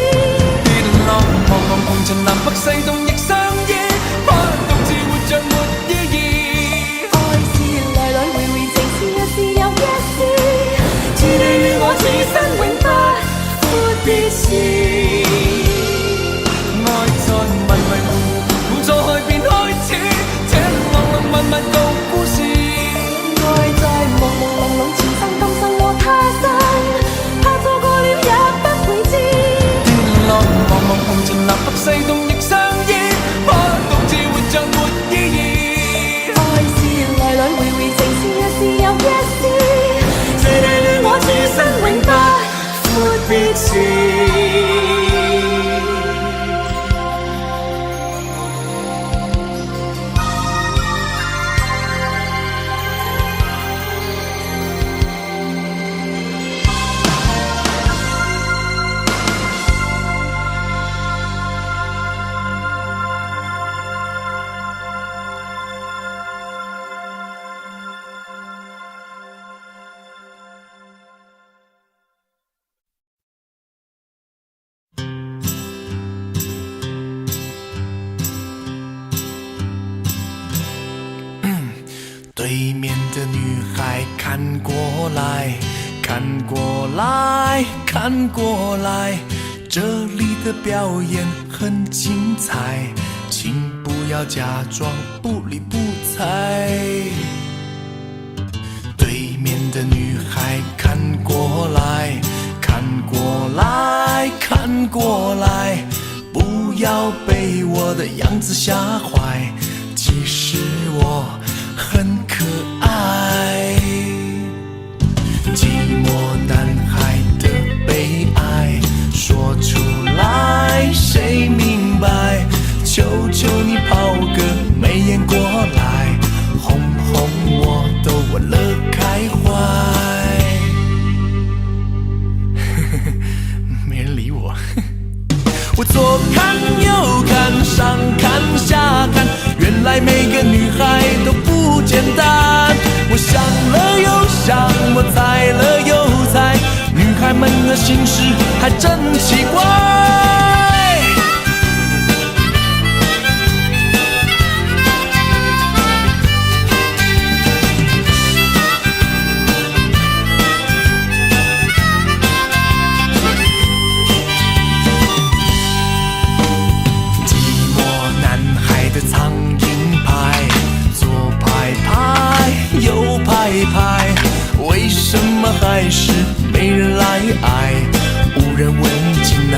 跌落茫茫紅塵南北西東亦相依，怕獨自活着沒意義。愛是來來回回，情是一時又一時，是你與我此生永不闊別時。迷迷糊糊錯去便開始，這浪浪漫漫舊故事。愛在朦朦朧朧前生今生和他生，怕錯過了也不會知。跌落茫茫紅塵南北西東亦相依，怕獨自活着沒意義。愛是來來回回，情是一時又一時，是你與我此生永不闊別時。对面的女孩看过来，看过来，看过来，这里的表演很精彩，请不要假装不理不睬。对面的女孩看过来，看过来，看过来，不要被我的样子吓坏，其实我很可爱。寂寞男孩的悲哀说出来谁明白？求求你抛个媚眼过来，哄哄我都玩乐开怀。没人理我。我左看右看上看下看，原来每个女孩都不简单。我想了又想，我猜了又猜，女孩们的心事还真奇怪。为什么还是没人来爱？无人问津啊，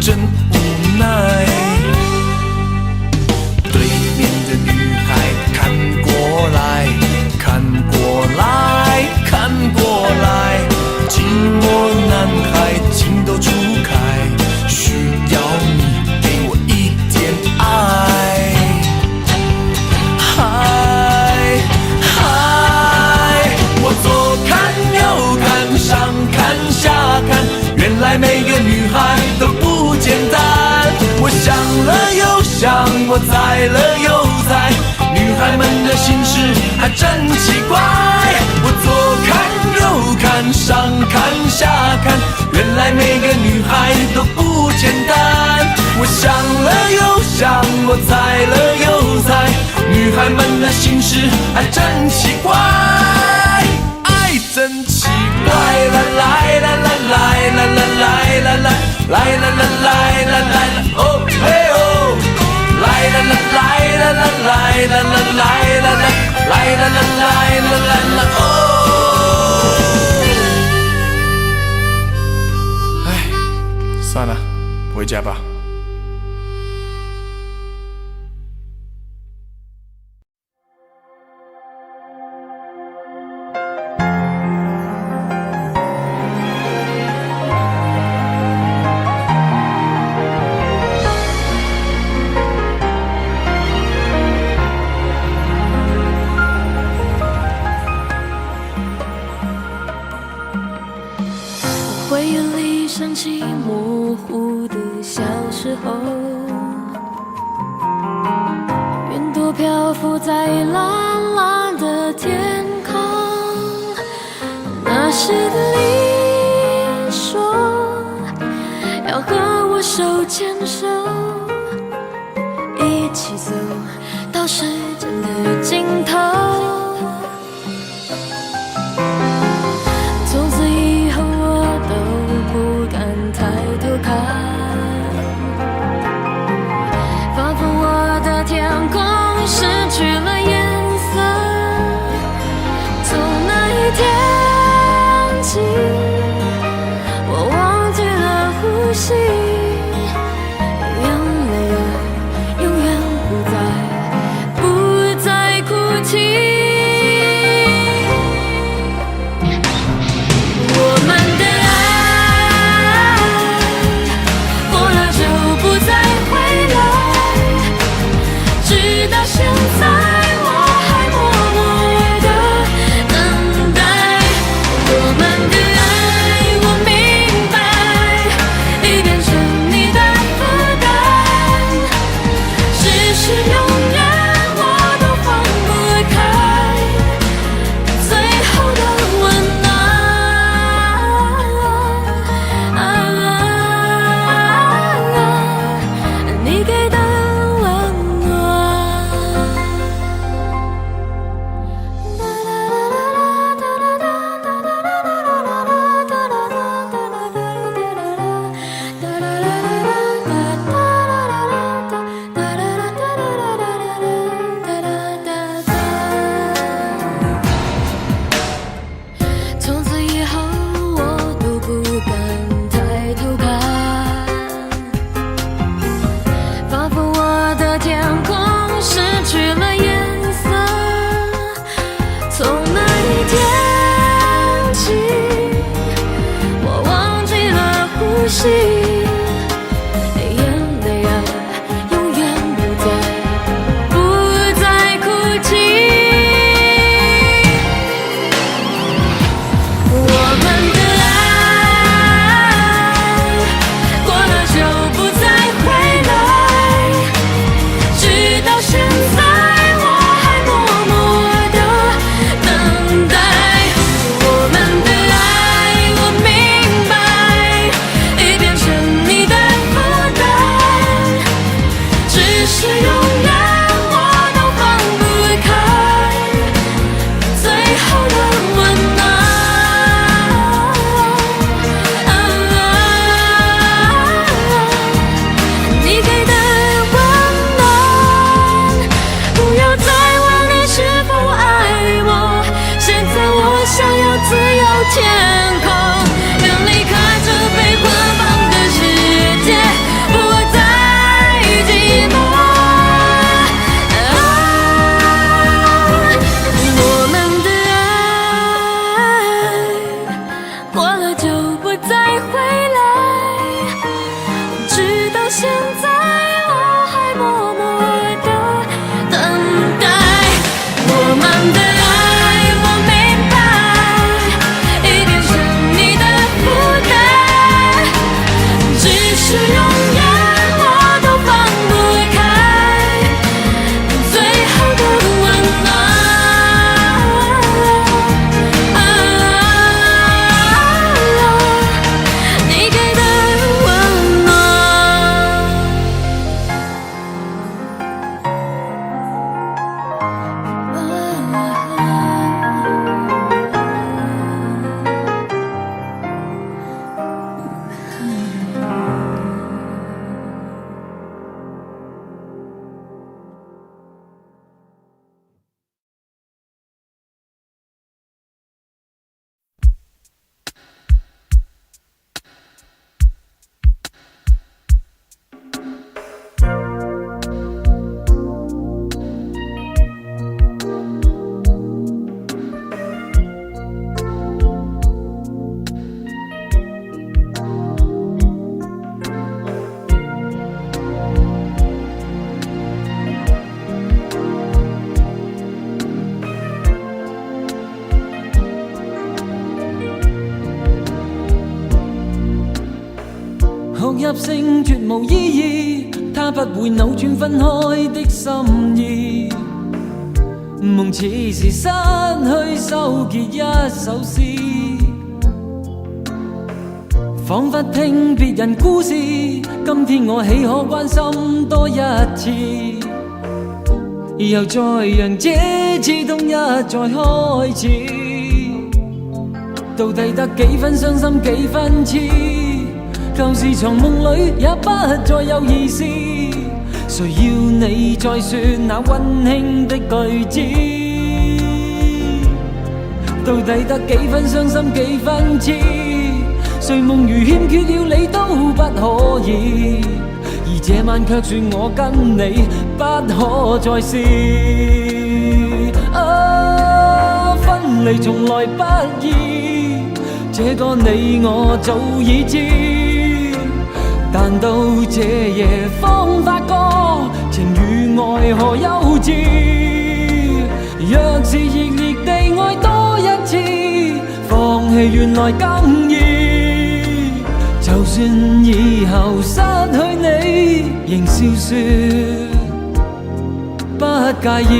真无奈。对面的女孩看过来，看过来，看过来，寂寞男孩情窦初开，需要你给我一点爱。左看右看上看下看，原来每个女孩都不简单。我想了又想，我猜了又猜，女孩们的心事还真奇怪。我左看右看上看下看，原来每个女孩都不简单。我想了又想，我猜了又猜，女孩们的心事还真奇怪。真奇怪，啦啦啦啦啦啦啦啦啦啦啦啦啦啦啦啦，哦嘿哦，来啦啦来啦啦来啦啦来啦啦来啦啦来啦啦啦哦。哎，算了，回家吧。回忆里想起模糊的小时候，云朵漂浮在蓝蓝的天空。那时的你说要和我手牵手，一起走到时间的尽头。失去了颜色，从那一天起，我忘记了呼吸，眼泪永远不再哭泣。我们的爱息，眼泪啊，永远不再哭泣。我们的爱过了就不再回来，直到现在我还默默地等待。我们的爱，我明白，已变成你的负担，只是永远我都放不开最后的温暖。你给的温暖，不要再问你是否爱我。现在我想要自由天空，想离开这被捆绑的世界，不再寂寞。我们的爱过了就不再回来，直到现在我还默默地等待。我们的爱，我明白，已变成你的负担，只是永远我都放不开最后的温暖。你给的温暖。學入性絕無意義，它不會扭轉分開的心意。夢似是失去收結一首詩，彷彿聽別人故事，今天我豈可關心多一次？又再讓這次痛一再開始，到底得幾分傷心幾分痴？舊時藏夢裏也不再有意思，誰要你再說那溫馨的句子？到底得幾分傷心幾分痴？誰夢如欠缺了你都不可以，而這晚卻說我跟你不可再試。分離從來不易，這個你我早已知。但到這夜方發覺情與愛何幼稚，若是熱烈地愛多一次，放棄原來更易。就算以後失去你，仍笑說不介意。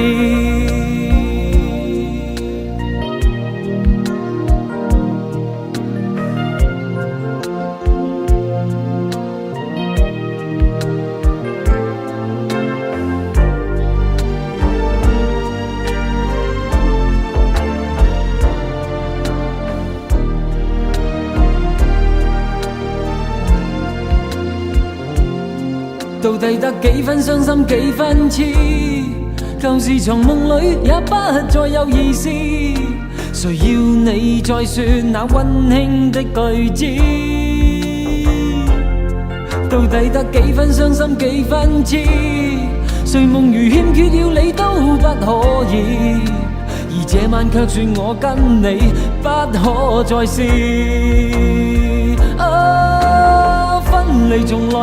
到底得幾分傷心幾分痴？舊時藏夢裏也不再有意思，誰要你再說那溫馨的句子？到底得幾分傷心幾分痴？誰夢如欠缺了你都不可以，而這晚卻說我跟你不可再試。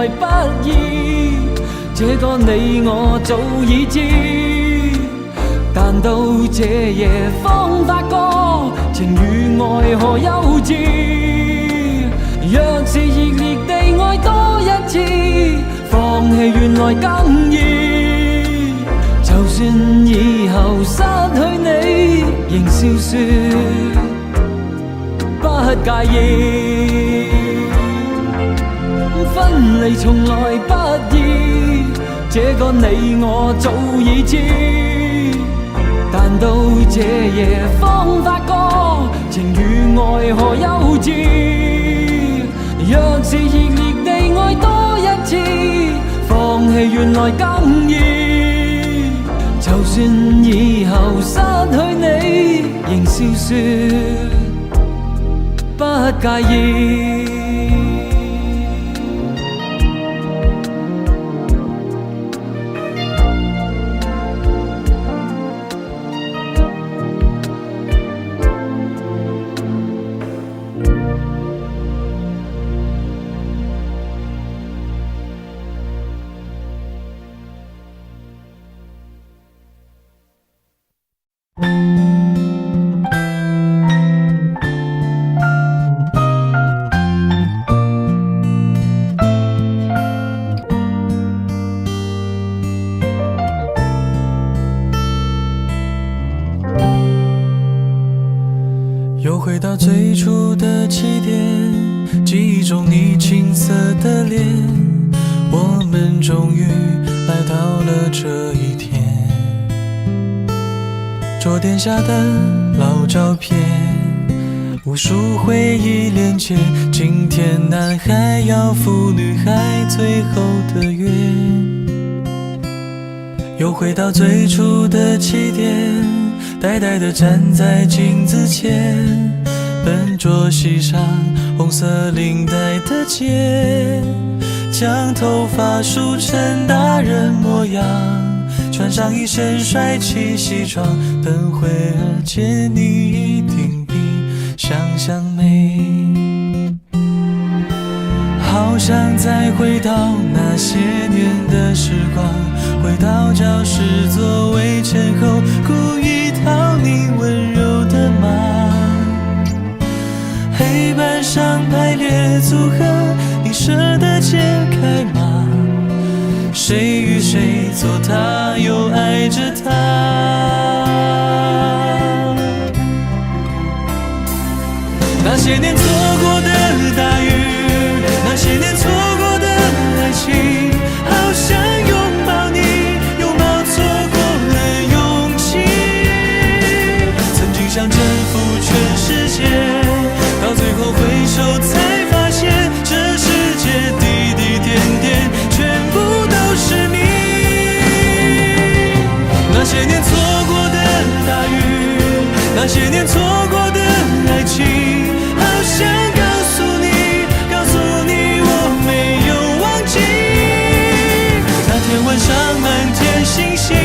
來不易，這個你我早已知，但到這夜方發覺情與愛何幼稚。若是熱烈地愛多一次，放棄原來更易。就算以後失去你，仍笑說不介意。分離從來不易，這個你我早已知，但到這夜方發覺情與愛何幼稚。若是熱烈地愛多一次，放棄原來更易。就算以後失去你，仍笑說不介意。又回到最初的起点，记忆中你青涩的脸，我们终于来到了这一天。桌垫下的老照片，无数回忆连接，今天男孩要赴女孩最后的约。又回到最初的起点，呆呆地站在镜子前，笨拙系上红色领带的结，将头发梳成大人模样，穿上一身帅气西装，等会儿见你一定比想象美。好想再回到那些年的时光，回到教室座位前后，故意讨你温柔的骂。黑板上排列组合，你舍得解开吗？谁与谁做他，又爱着他。那些年错过的大雨，那些年错过的爱情，好想拥抱你，拥抱错过了勇气。曾经想征服全世界，到最后回首才发现，这世界滴滴点点全部都是你。那些年错过的大雨，那些年错过的爱情，好想告诉你，告诉你我没有忘记。那天晚上满天星星，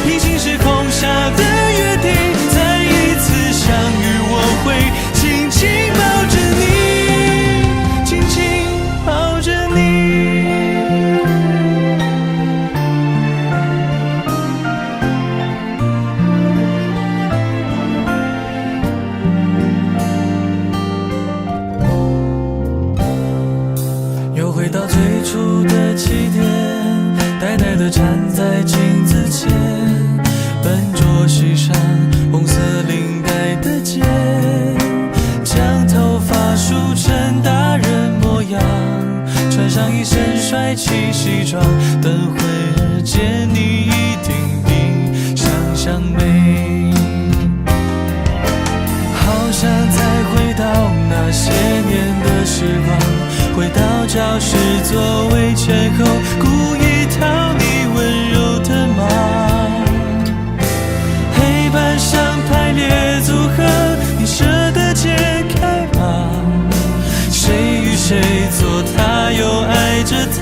平行时空下的约定，再一次相遇我会紧紧抱着你，紧紧抱着你。又回到最初的起点，呆呆地站在镜子前，笨拙系上红色领带的结，将头发梳成大人模样，穿上一身帅气西装，等会儿见你一定比想象美。好想再回到那些年的时光，回到教室座位前后，故意讨你温柔的骂。黑板上排列组合，你舍得解开吗？谁与谁做他，又爱着他。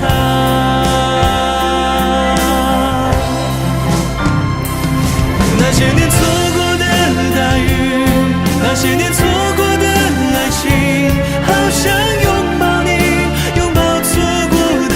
那些年错过的大雨，那些年错过的爱情，好想拥抱你，拥抱错过的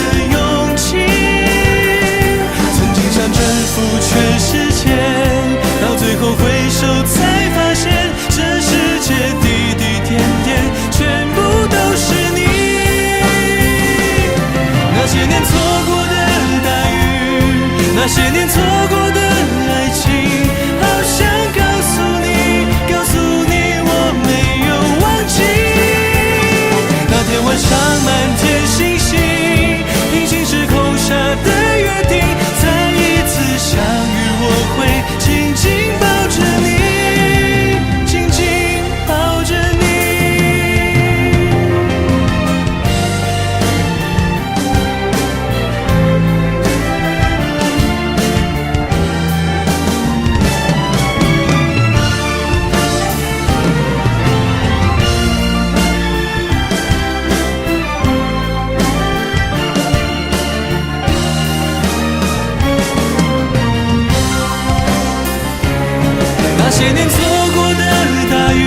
些年错过的大雨，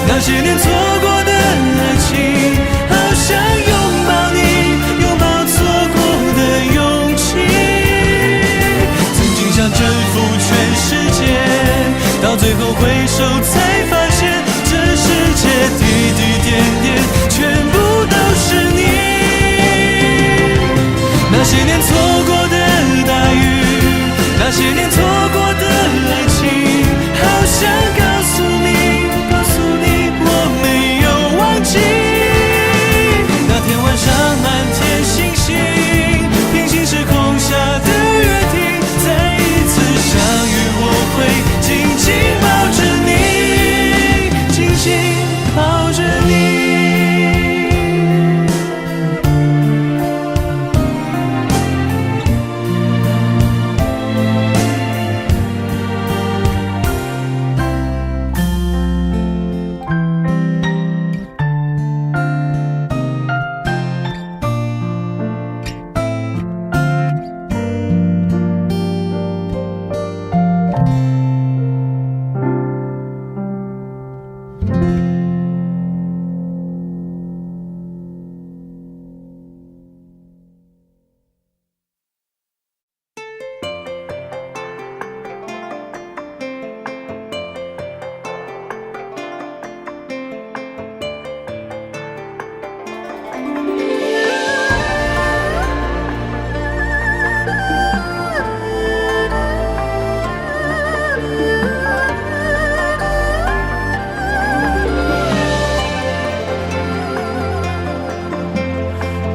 那些年错过的爱情，好想拥抱你，拥抱错过的勇气。曾经想征服全世界，到最后回首才发现，这世界滴滴点点全部都是你。那些年错过的大雨，那些年错过的爱情，好想告诉你，告诉你我没有忘记。那天晚上满天星星，平行时空下的约定，再一次相遇我会紧紧抱着你，紧紧抱着你。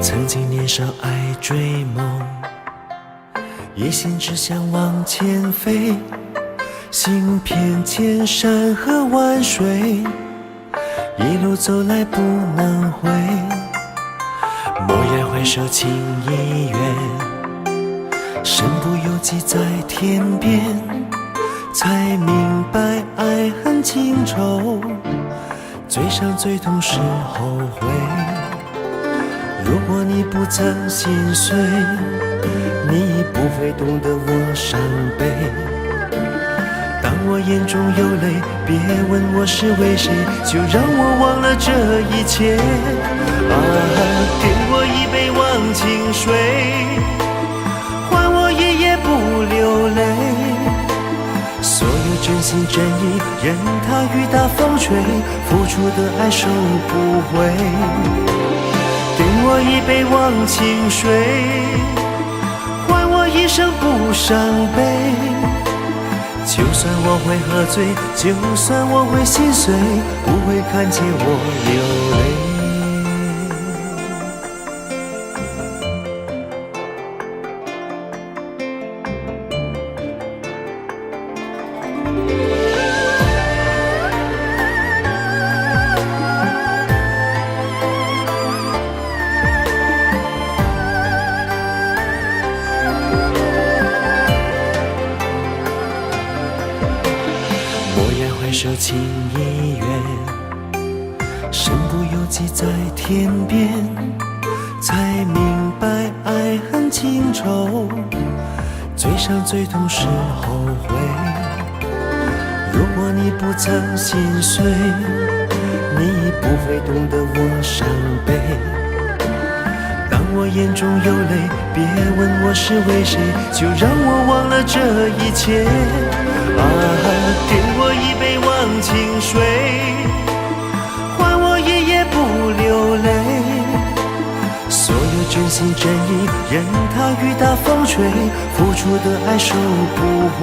曾经年少爱追梦，一心只想往前飞，行遍千山和万水，一路走来不能回。蓦然回首，情已远，身不由己在天边，才明白爱恨情仇，最伤最痛是后悔。如果你不曾心碎，你不会懂得我伤悲。当我眼中有泪，别问我是为谁，就让我忘了这一切。给我一杯忘情水，换我一夜不流泪。所有真心真意，任它雨打风吹，付出的爱收不回。给我一杯忘情水，换我一生不伤悲。就算我会喝醉，就算我会心碎，不会看见我流泪。手情已远，身不由己在天边，才明白爱恨情仇，最伤最痛是后悔。如果你不曾心碎，你不会懂得我伤悲。当我眼中有泪，别问我是为谁，就让我忘了这一切。给我一杯忘情水，换我一夜不流泪。所有真心真意，任它雨打风吹，付出的爱收不回。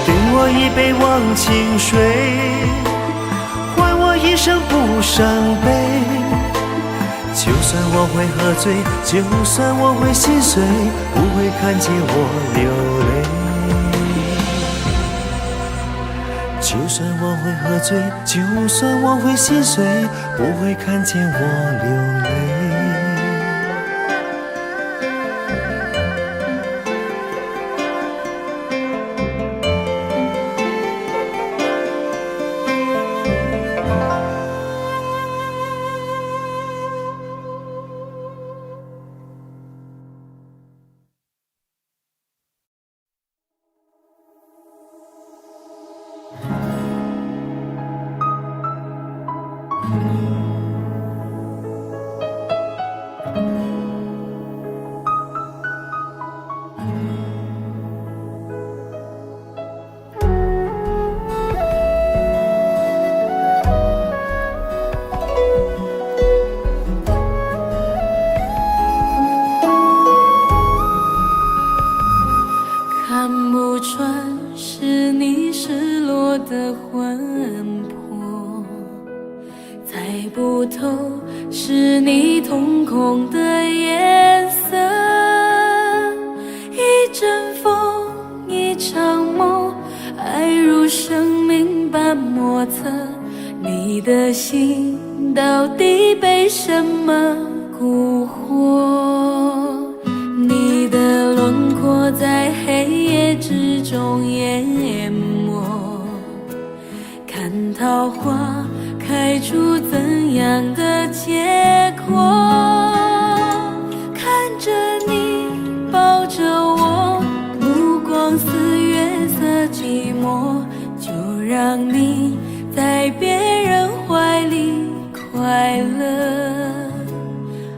给我一杯忘情水，换我一生不伤悲。就算我会喝醉，就算我会心碎，不会看见我流泪。就算我会喝醉，就算我会心碎，不会看见我流泪。空的颜色，一阵风，一场梦，爱如生命般莫测。你的心到底被什么蛊惑？你的轮廓在黑夜之中淹没，看桃花开出怎样的结果？看着你抱着我，目光似月色寂寞，就让你在别人怀里快乐。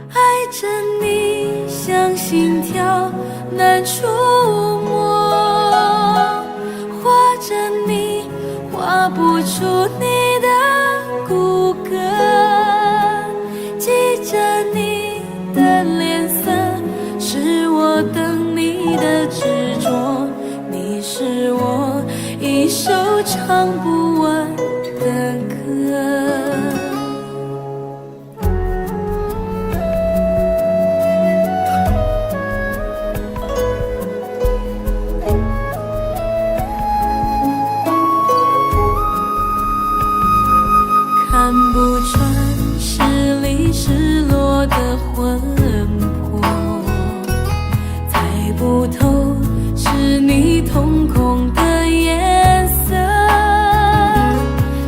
爱着你像心跳难触摸，画着你画不出你的骨骼，记着你的脸色，是我等你的执着。你是我一首唱不完的歌。看不穿是离是落的魂魄，猜不透是你瞳孔的颜色。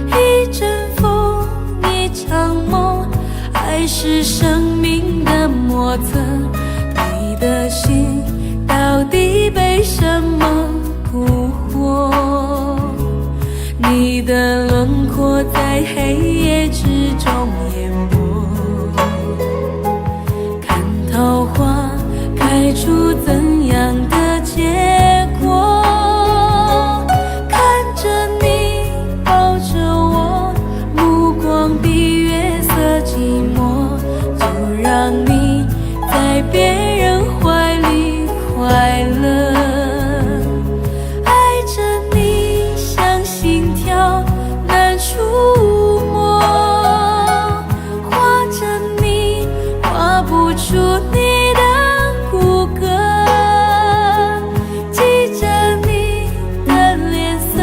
一阵风，一场梦，爱是生命的莫测。你的心到底被什么蛊惑？你的轮廓在黑夜之中淹没，看桃花开出怎样的结果？看着你抱着我，目光比月色寂寞，就让你在别人怀里快乐。爱着你像心跳难触摸，画着你画不出你的骨骼，记着你的脸色，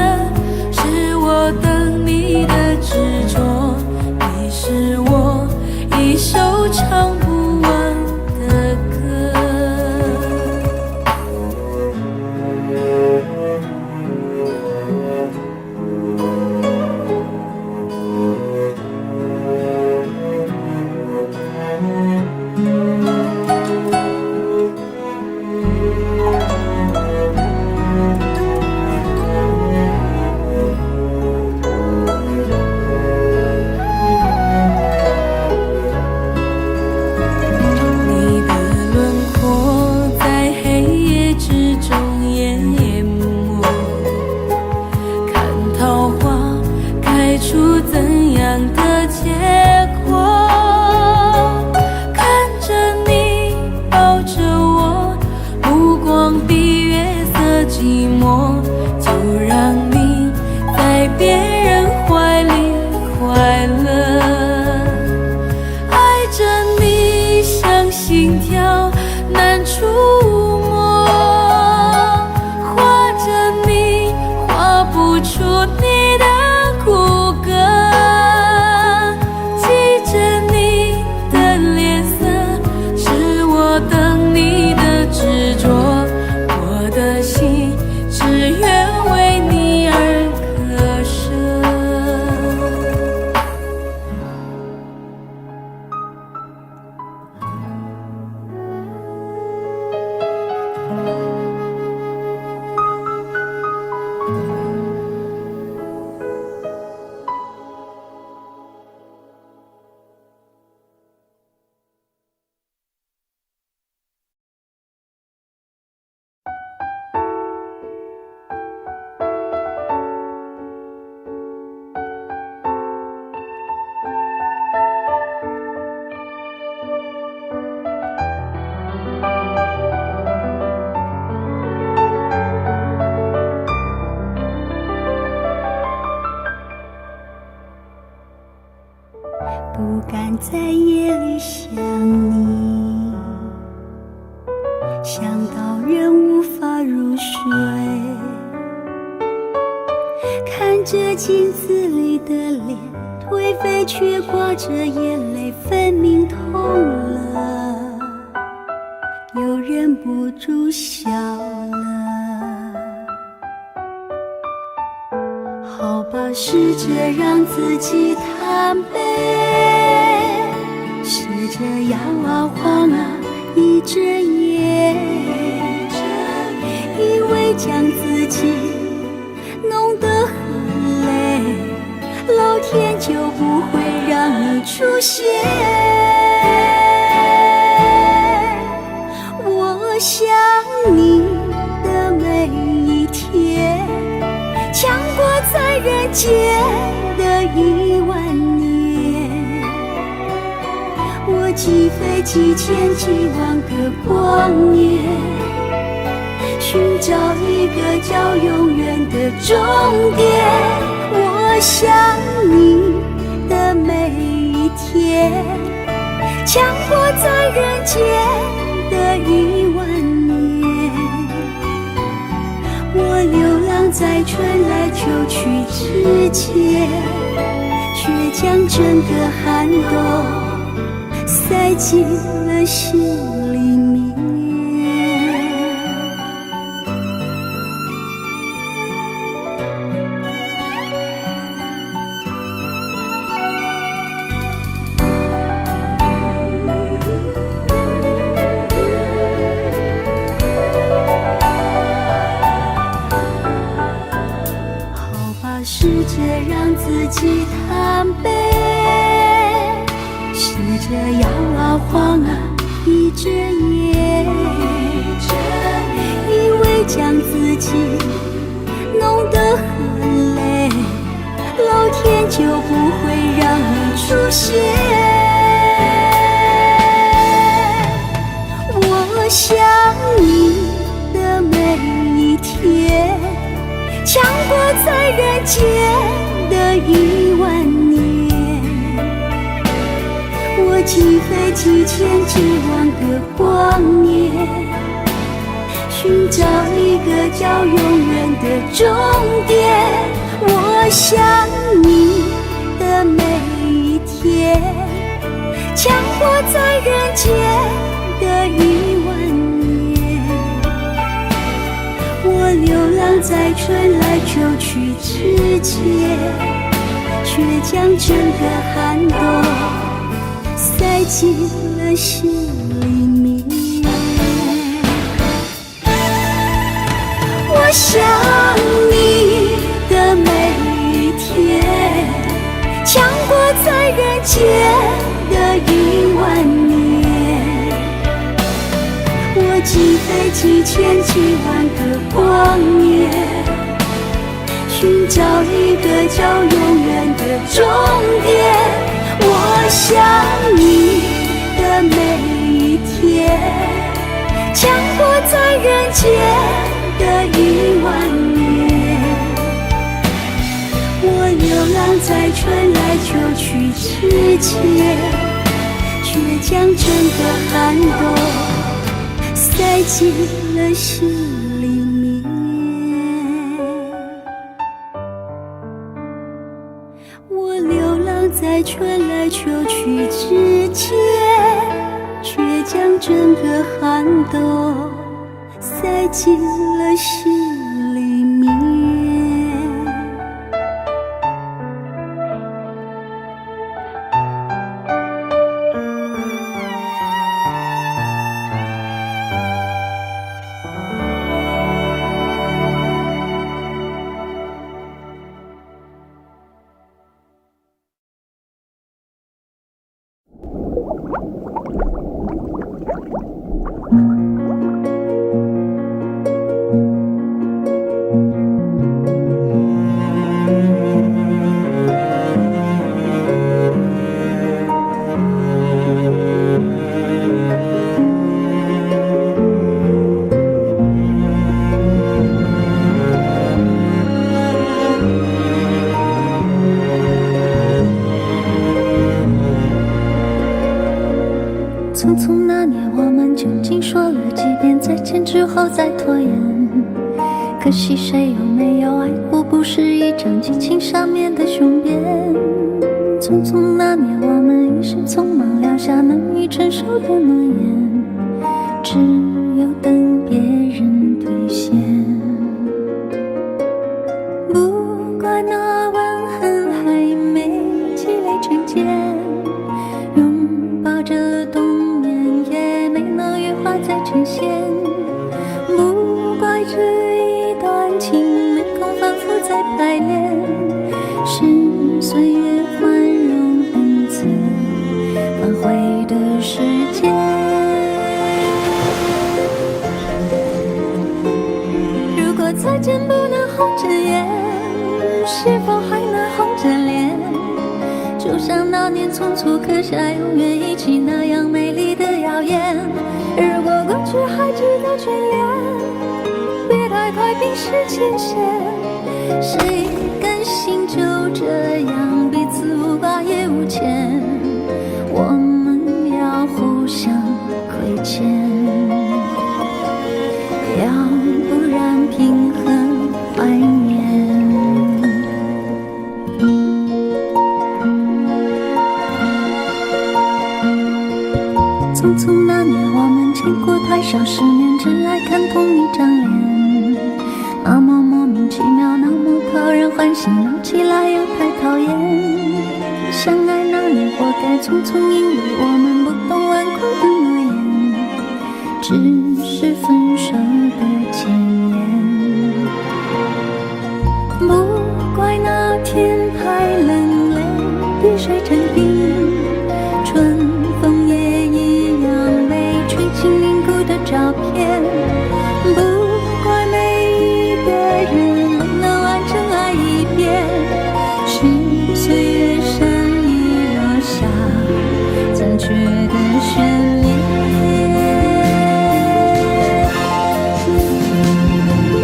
是我等你的执着。你是我一首唱不完的歌。你的轮廓在黑夜之中淹没，看桃花开出怎样的结果？看着你抱着我，目光比月色寂寞，就让你在别人怀里快乐。爱着你像心跳难触摸，画着你画不出你的骨骼，记着你的脸色，是我等你的执着。我的心只愿为你而割舍。不敢在夜里想你，镜子里的脸，颓废却挂着眼泪，分明痛了，又忍不住笑了。好吧，试着让自己坦白，试着摇啊晃啊，一睁眼，以为将自己弄得很累，老天就不会让你出现。我想你的每一天，强过在人间的10000年。我几飞几千几万个光年，寻找一个叫永远的终点。我想你的每一天，强过在人间的10000年。我流浪在春来秋去之间，却将整个寒冬塞进了心里面。试着让自己坦白，试着摇啊晃啊，一睁眼，以为将自己弄得很累，老天就不会让你出现。我想你的每一天，强过在人间的10000年。我几飞几千几万个光年，寻找一个叫永远的终点。我想你的每一天，强过在人间的10000年。我流浪在春来秋去之间，却将整个寒冬塞进了心里面。我想你的每一天，强过在人间的10000年。我几飞几千几万个光年，寻找一个叫永远的终点。我想你的每一天，强过在人间的10000年。我流浪在春来秋去之间，却将整个寒冬塞进了心里面。我流浪在春来秋去之间，却将整个寒冬塞进了心里面。匆匆那年，我们究竟说了几遍再见之后再拖延？可惜谁有没有爱过，不是一张激情上面的雄辩。匆匆那年，我们一时匆忙撂下难以承受的诺言，只有等别人兑现。不怪那吻痕还没积累成茧，拥抱着冬眠也没能羽化再成仙。不怪这一段情没空反复再排练，是岁月宽容恩赐反悔的时间。如果再见不能红着眼，是否还能红着脸？就像那年匆促刻下永远一起那样美丽的谣言。如果过去还值得眷恋，别太快冰释前嫌。谁甘心就这样彼此无挂也无牵？我们要互相亏欠，要不然凭何怀念？匆匆那年，我们见过太少世面，只爱看同一张脸。那么莫名其妙，那么讨人欢喜，闹起来又太讨厌。相爱那年，活该匆匆，因为我们不懂顽固的诺言，只是分手的前言。不怪那天太冷，泪滴水成冰，春风也一样被吹进凝固的照片。不怪每一个人都能完整爱一遍，是岁月善意落下残缺的悬念。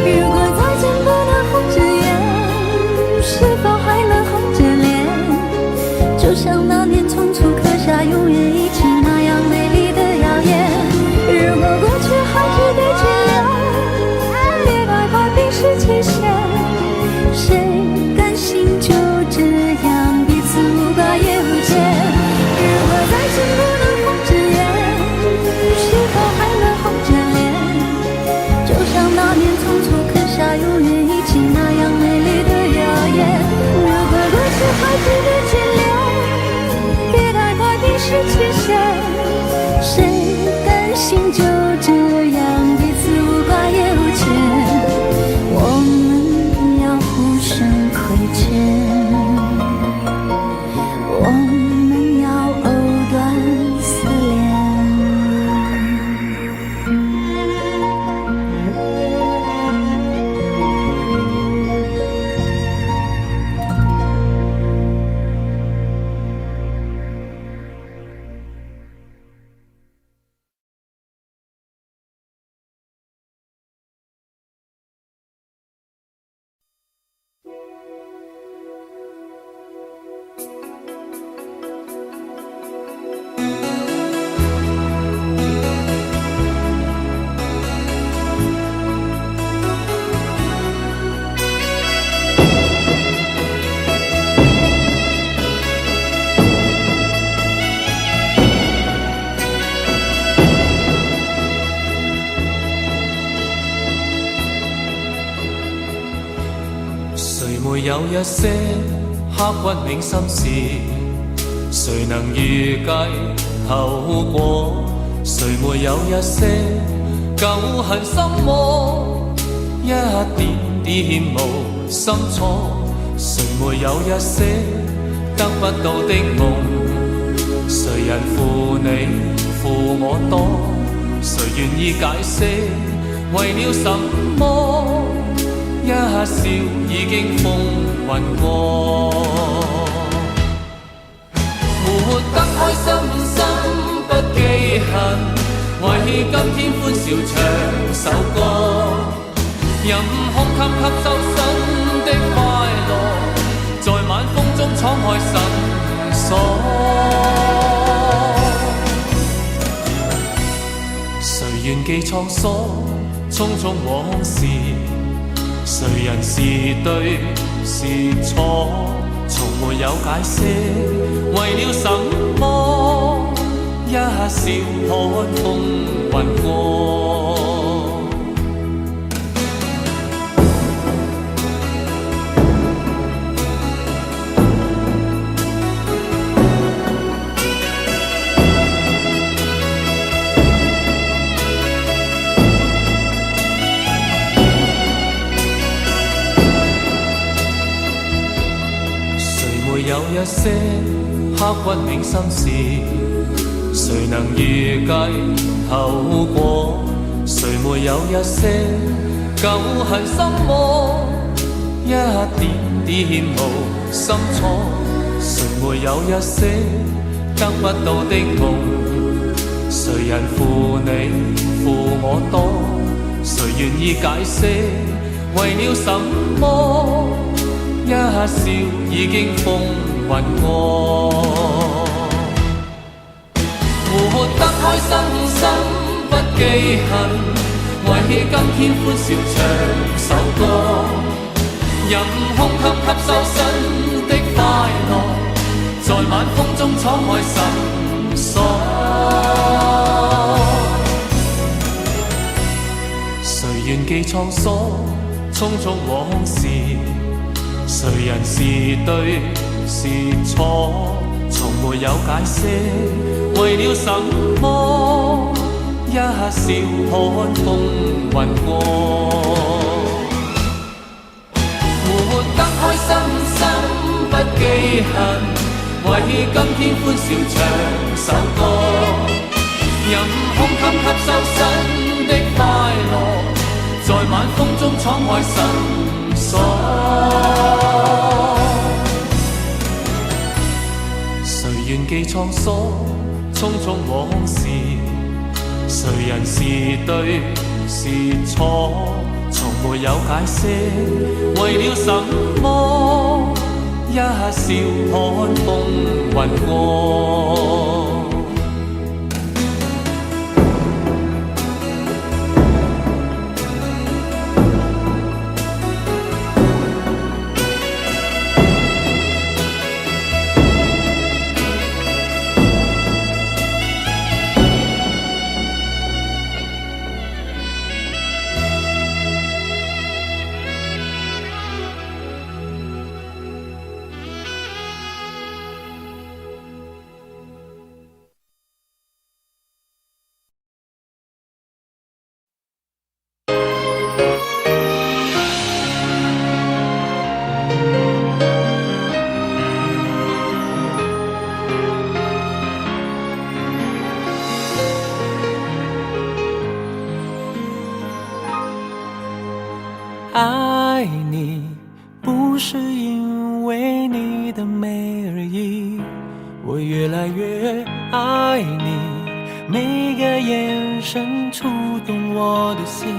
如果再见不能红着眼，是否还能红着脸？就像那年匆促刻下永远一起那样美丽的谣言。如果过去还值得眷恋，别太快冰释前嫌。谁甘心就这样彼此无挂也无牵？如果再见不能红着眼，是否还能红着脸？就像那年匆促刻下永远一起那样美丽的谣言。如果过去还值得眷恋，别太快冰释前嫌。谁甘心就这样彼此无挂也无牵？我们要互相亏欠，我们要藕断丝连。谁没有一些刻骨铭心事？谁能预计后果？谁没有一些旧恨心魔？一点点无心错。谁没有一些得不到的梦？谁人负你负我多？谁愿意解释为了什么？一笑已經風雲過，活得開心心不記恨，為今天歡笑唱首歌，任空給吸收新的快樂，在晚風中敞開心鎖。誰願記滄桑，匆匆往事。谁人是对是错，从没有解释。为了什么，一笑看风云过。有一些刻骨铭心事，谁能预计后果？谁没有一些旧恨心魔，一点点无心错？谁没有一些得不到的梦？谁人负你负我多？谁愿意解释为了什么？一笑已经风云过，活得开心心不记恨，为今天欢笑唱首歌，任空吸收新的快乐，在晚风中敞开心锁。谁愿记沧桑，匆匆往事？谁人是对是错，从没有解释。为了什么，一笑看风云过。活得开心心不记恨，为今天欢笑唱首歌，任空吸收新的快乐，在晚风中敞开心锁。谁愿记沧桑，匆匆往事？谁人是对是错，从没有解释。为了什么，一笑看风云过。爱你不是因为你的美而已，我越来越爱你，每个眼神触动我的心。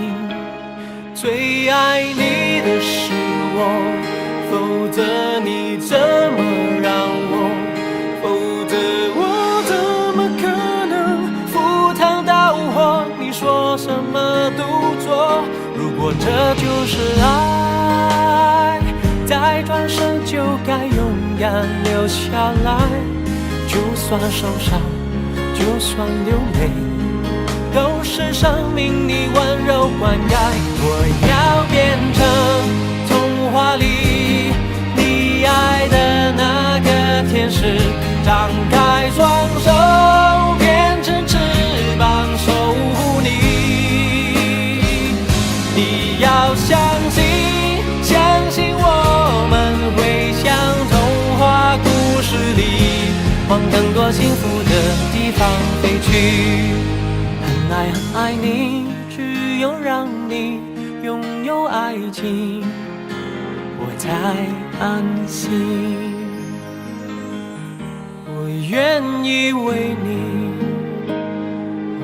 最爱你的是我，否则你怎么让我？否则我怎么可能赴汤蹈火？你说什么都做。如果这就是爱，再转身就该勇敢留下来。就算受伤，就算流泪，都是生命你温柔灌溉。我要变成童话里你爱的那个天使，张开双手变成翅膀守护你。你要相信，相信我们会像童话故事里，往更多幸福的地方飞去。很爱很爱你，只有让你拥有爱情，我才安心。我愿意为你，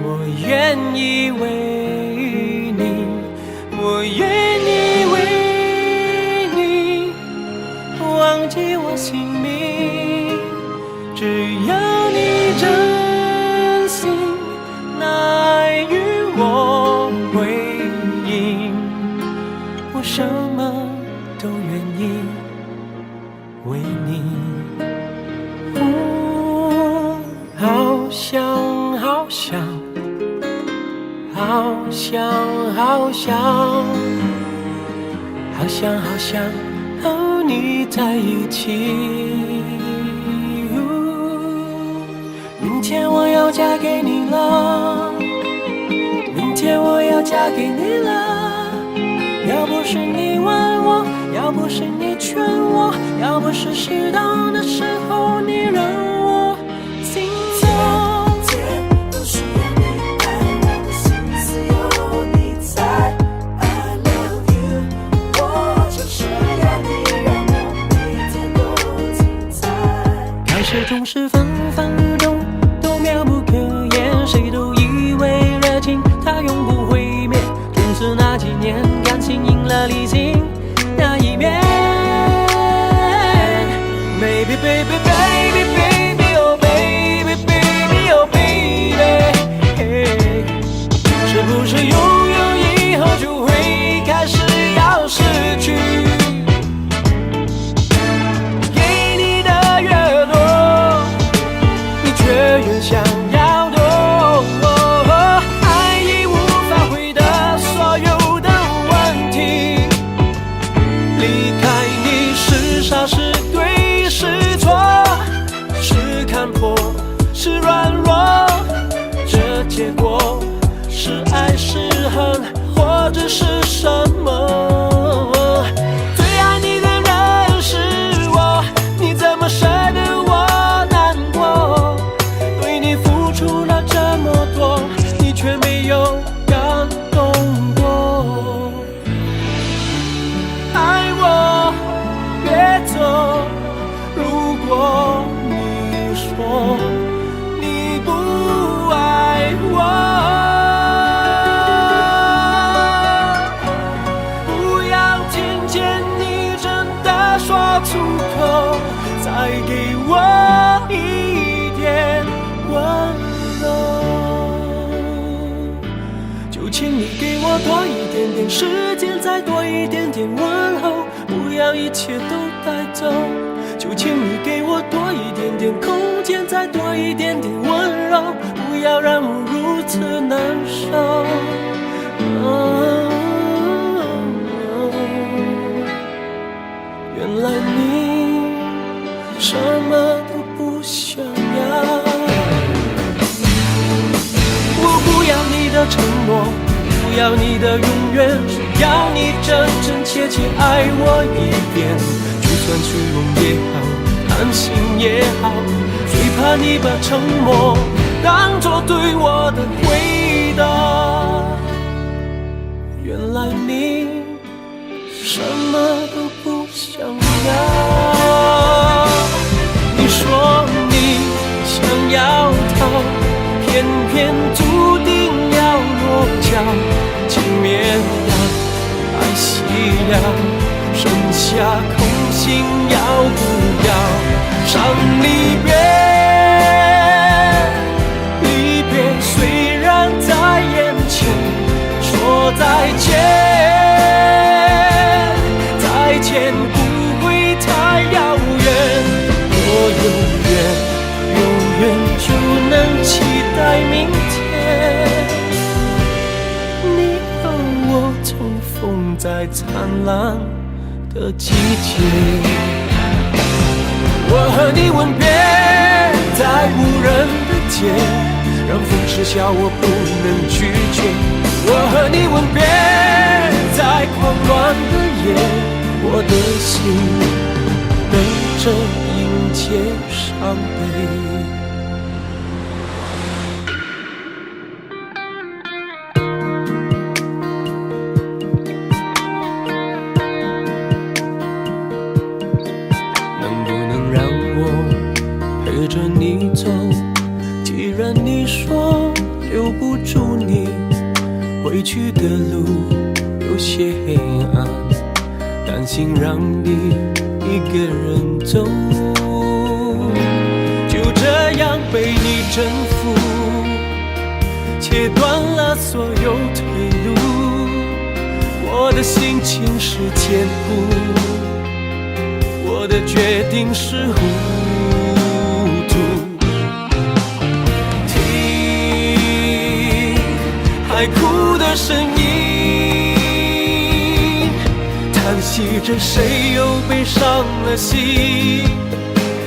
我愿意为你，我愿意为你忘记我姓名，只要你真心那爱与我回应，我什么想，好想，好想，好想，好想和你在一起。明天我要嫁给你了，明天我要嫁给你了。要不是你问我，要不是你劝我，要不是适当的时候你让我心动。都需要你爱，我的心思有你在。I love you， 我就是要你让我每天都精彩。开始总是分分日动，都妙不可言，谁都以为热情它永不会灭，正是那几年感情赢了理性那一面。Baby baby baby baby oh baby baby oh baby， 是不是拥有以后就会开始要失去？给你的越多，你却越想要多。爱已无法回答所有的问题，离开你是傻是对是错，是看破是软弱，这结果是爱是恨或者是什么？最爱你的人是我，你怎么舍得我难过？对你付出了这么多，你却没有感动过。爱我别走，如果你说你不爱我，不要听见你真的说出口，再给我一点温柔。就请你给我多一点点时间，再多一点点问候，不要一切都带走。就请你给我多一点点空间，再多一点点温柔，不要让我如此难受。原来你什么都不想要。我不要你的承诺，不要你的永远，只要你真真切切爱我一遍。就算虚荣也好，贪心也好，最怕你把沉默当作对我的回答。原来你什么都不想要。你说你想要逃，偏偏注定要落脚。情绵羊，爱惜了，剩下空心要不要？伤离别，离别虽然在眼前，说再见，再见不会太遥远。我永远就能期待明天，你和我重逢在灿烂的季节。我和你吻别在无人的街，让风痴笑我不能拒绝。我和你吻别在狂乱的夜，我的心等着迎接伤悲。能不能让我陪着你走？既然你说留不住你，回去的路有些黑暗，担心让你一个人走，就这样被你征服，切断了所有退路。我的心情是坚固，我的决定是糊涂。听爱哭的声音，叹息着谁又背上了心，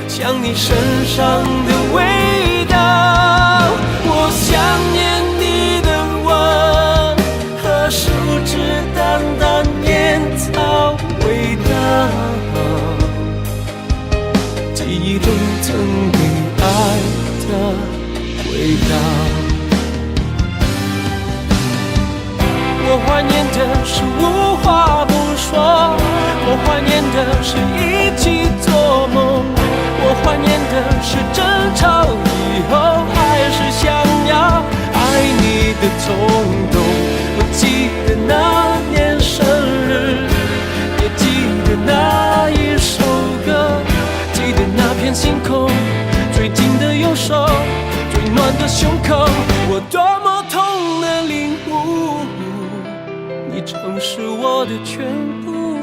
想你身上的味道。我想念你的吻和树枝淡淡烟草味道，记忆中曾被爱的味道。我怀念的是无话不说，我怀念的是一起做梦，我怀念的是争吵以后还是想要爱你的冲动。我记得那年生日，也记得那一首歌，记得那片星空，最近的右手，最暖的胸口。我多么痛的领悟，你曾是我的全部，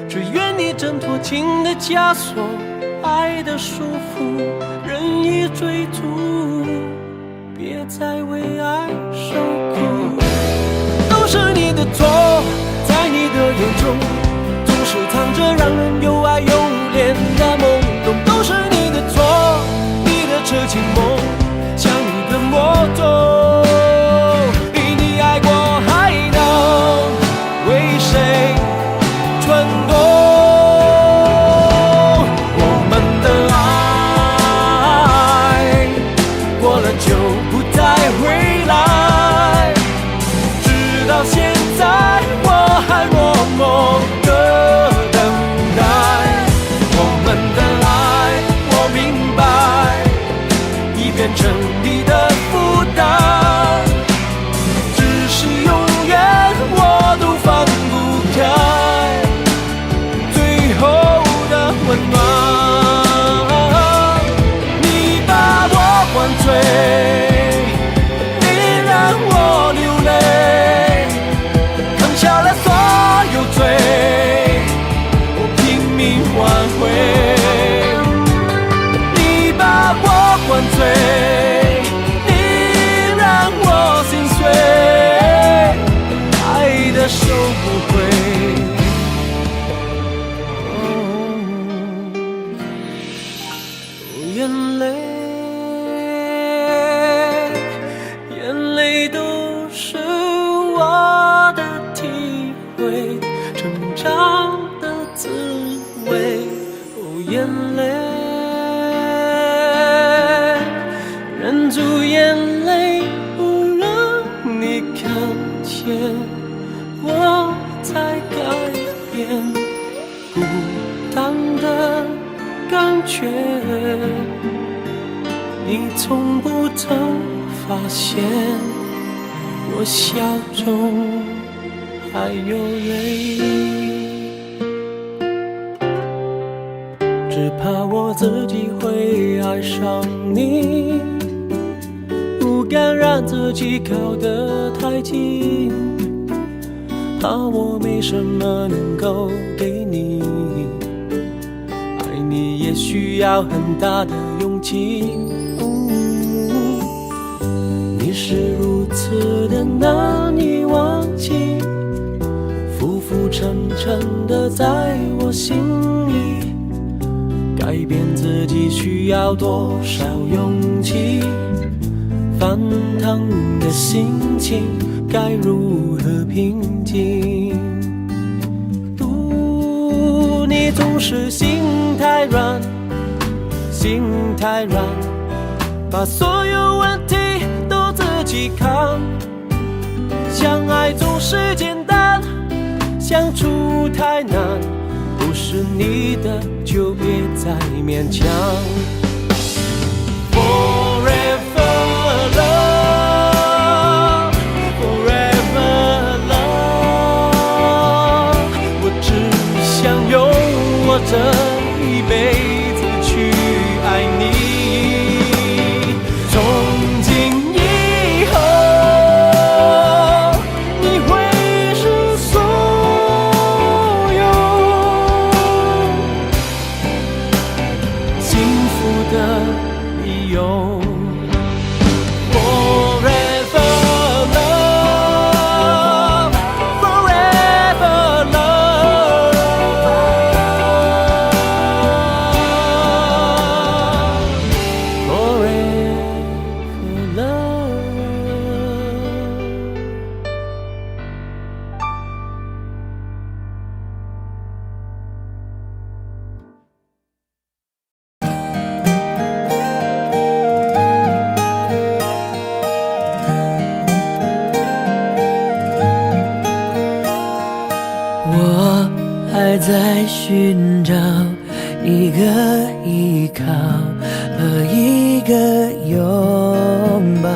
只愿你挣脱情的枷锁，爱的束缚，任意追逐，别再为爱受苦。都是你的错，在你的眼中总是藏着让人又爱又怜的懵懂。都是你的错，你的痴情梦像一个魔咒，比你爱过还能为谁蠢动。我们的爱过了就不再回来，直到现在我还默默的等待。我们的爱我明白，已变成你的负担，只是永远我都放不开最后的温暖。你把我灌醉，你让我流泪，扛下了所有罪，我拼命挽回。你把我灌醉，你让我心碎，爱的收不回。眼泪，眼泪都是我的体会，成长的滋味。哦，眼泪，忍住眼泪，不让你看见，我在改变，孤单的感觉，你从不曾发现，我笑中还有泪。只怕我自己会爱上你，不敢让自己靠得太近，怕我没什么能够给你，爱你也需要很大的勇气。你是如此的难以忘记，浮浮沉沉的在我心里，改变自己需要多少勇气？翻腾的心情该如何平静？你总是心太软，心太软，把所有问题都自己扛。相爱总是简单，相处太难，不是你的就别再勉强。Forever love, forever love， 我只想用我这一辈子去爱你。从今以后，你会是所有幸福的还在寻找一个依靠和一个拥抱，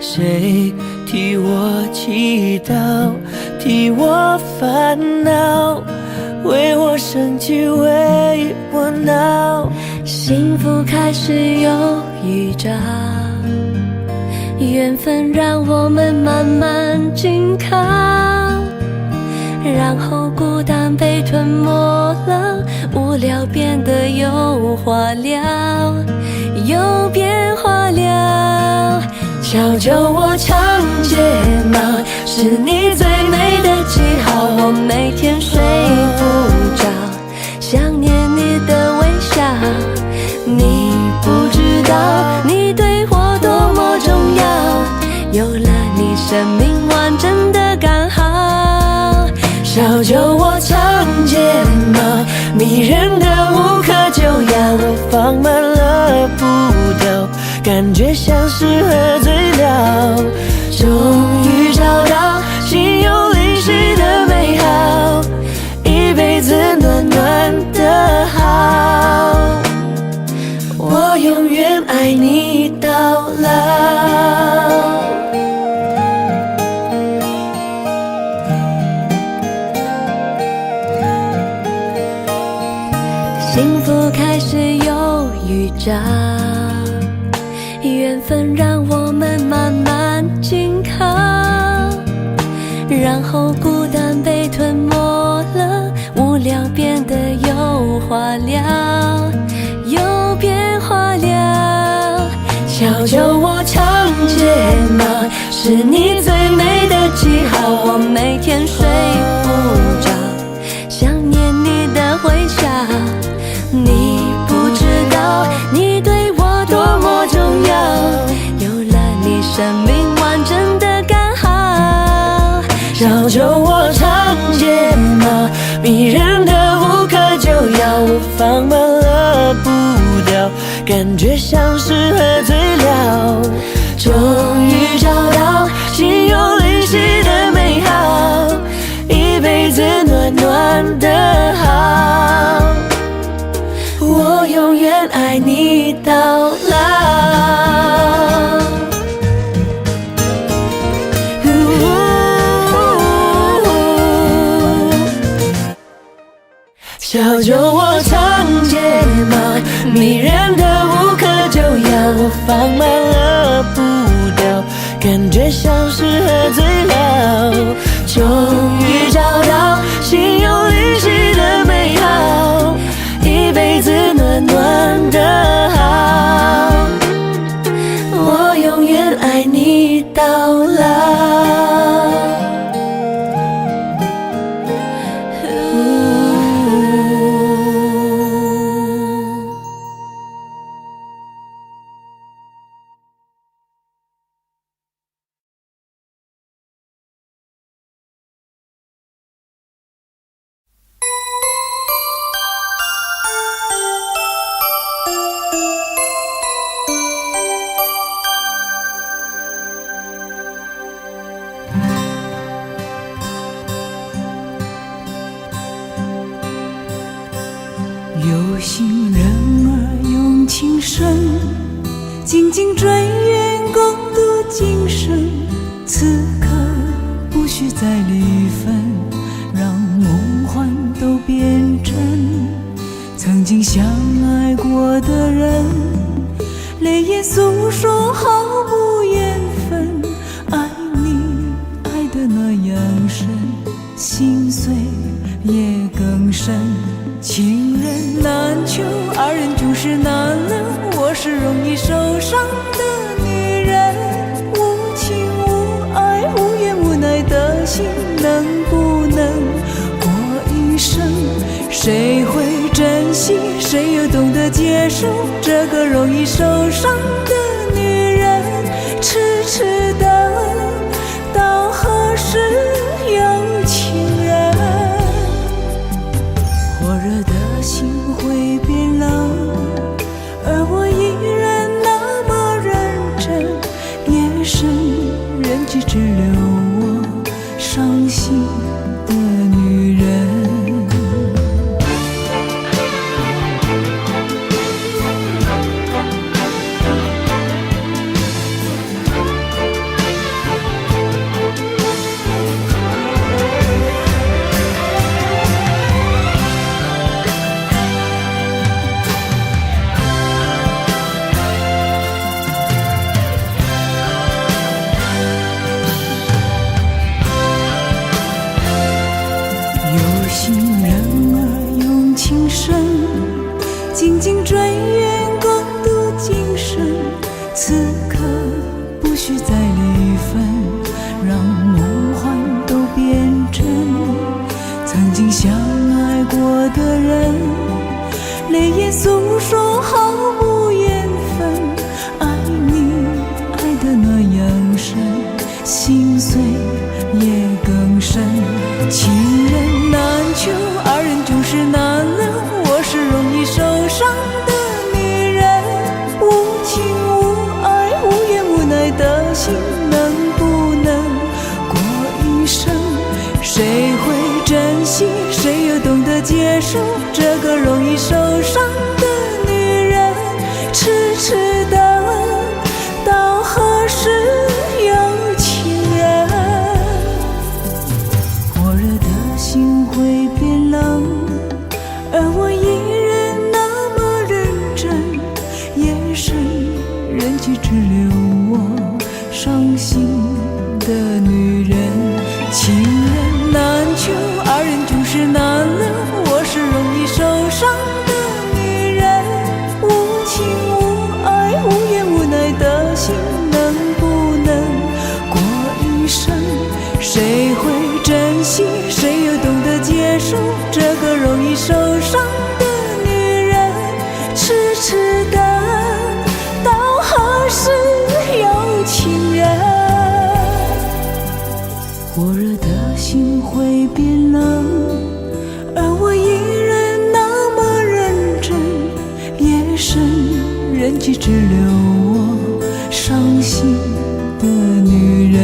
谁替我祈祷，替我烦恼，为我生气，为我闹。幸福开始有预兆，缘分让我们慢慢紧靠，然后孤单被吞没了，无聊变得有话聊，有变化了。小酒窝长睫毛，是你最美的记号，我每天睡不着，想念你的微笑。你不知道你对我多么重要，有了你生命完整的刚好。小酒窝长睫毛，迷人的无可救药，我放慢了步调，感觉像是喝醉了。终于找到心有灵犀的美好，一辈子暖暖的好，我永远爱你到老。幸福开始有预兆，缘分让我们慢慢紧靠，然后孤单被吞没了，无聊变得有话聊，有变化了。小酒窝长睫毛，是你最美的记号，我每天睡不着，想念你的微笑。你不知道你对我多么重要，有了你生命完整的刚好。小酒窝长睫毛，迷人的无可救药，我放慢了步调，感觉像是喝醉了。终于找到心有灵犀的美好，一辈子暖暖的好，我永远爱你到老。小酒窝长睫毛，迷人的无可救药，我放慢了步调，感觉像是喝醉了。终于找到心有灵犀的美好，一辈子暖暖的好，我永远爱你到老。有心人儿用情深，紧紧追远共度今生。此刻不需再离分，让梦幻都变真。曾经相爱过的人，泪眼诉说毫无缘分。爱你爱得那样深，心碎也更深。情人难求，二人终是难留。我是容易受伤的女人，无情无爱无怨无奈的心，能不能过一生？谁会珍惜，谁又懂得接受这个容易受伤的女人？痴痴的到何时有情人？火热的心会变冷，而我依然那么认真。夜深人迹只留我伤心的女人。泪眼诉说毫无缘分，爱你爱得那样深，心碎也更深。情人难求，二人总是难留，我是容易受伤的女人，无情无爱无怨无奈的心，能不能过一生？谁会珍惜，谁又懂得接受这个容易受伤的女人？痴痴的到何时有情人？火热的心会变冷，而我依然那么认真。夜深人去只留我伤心的女人。情人难求，二人总是难留，我是容易受伤的女人，无情无爱无怨无奈的心，能不能过一生？谁会珍惜，谁又懂得接受这个容易受伤的女人？痴痴的到何时有情人？火热的心会变冷，而我依然那么认真。夜深人去只留我伤心的女人。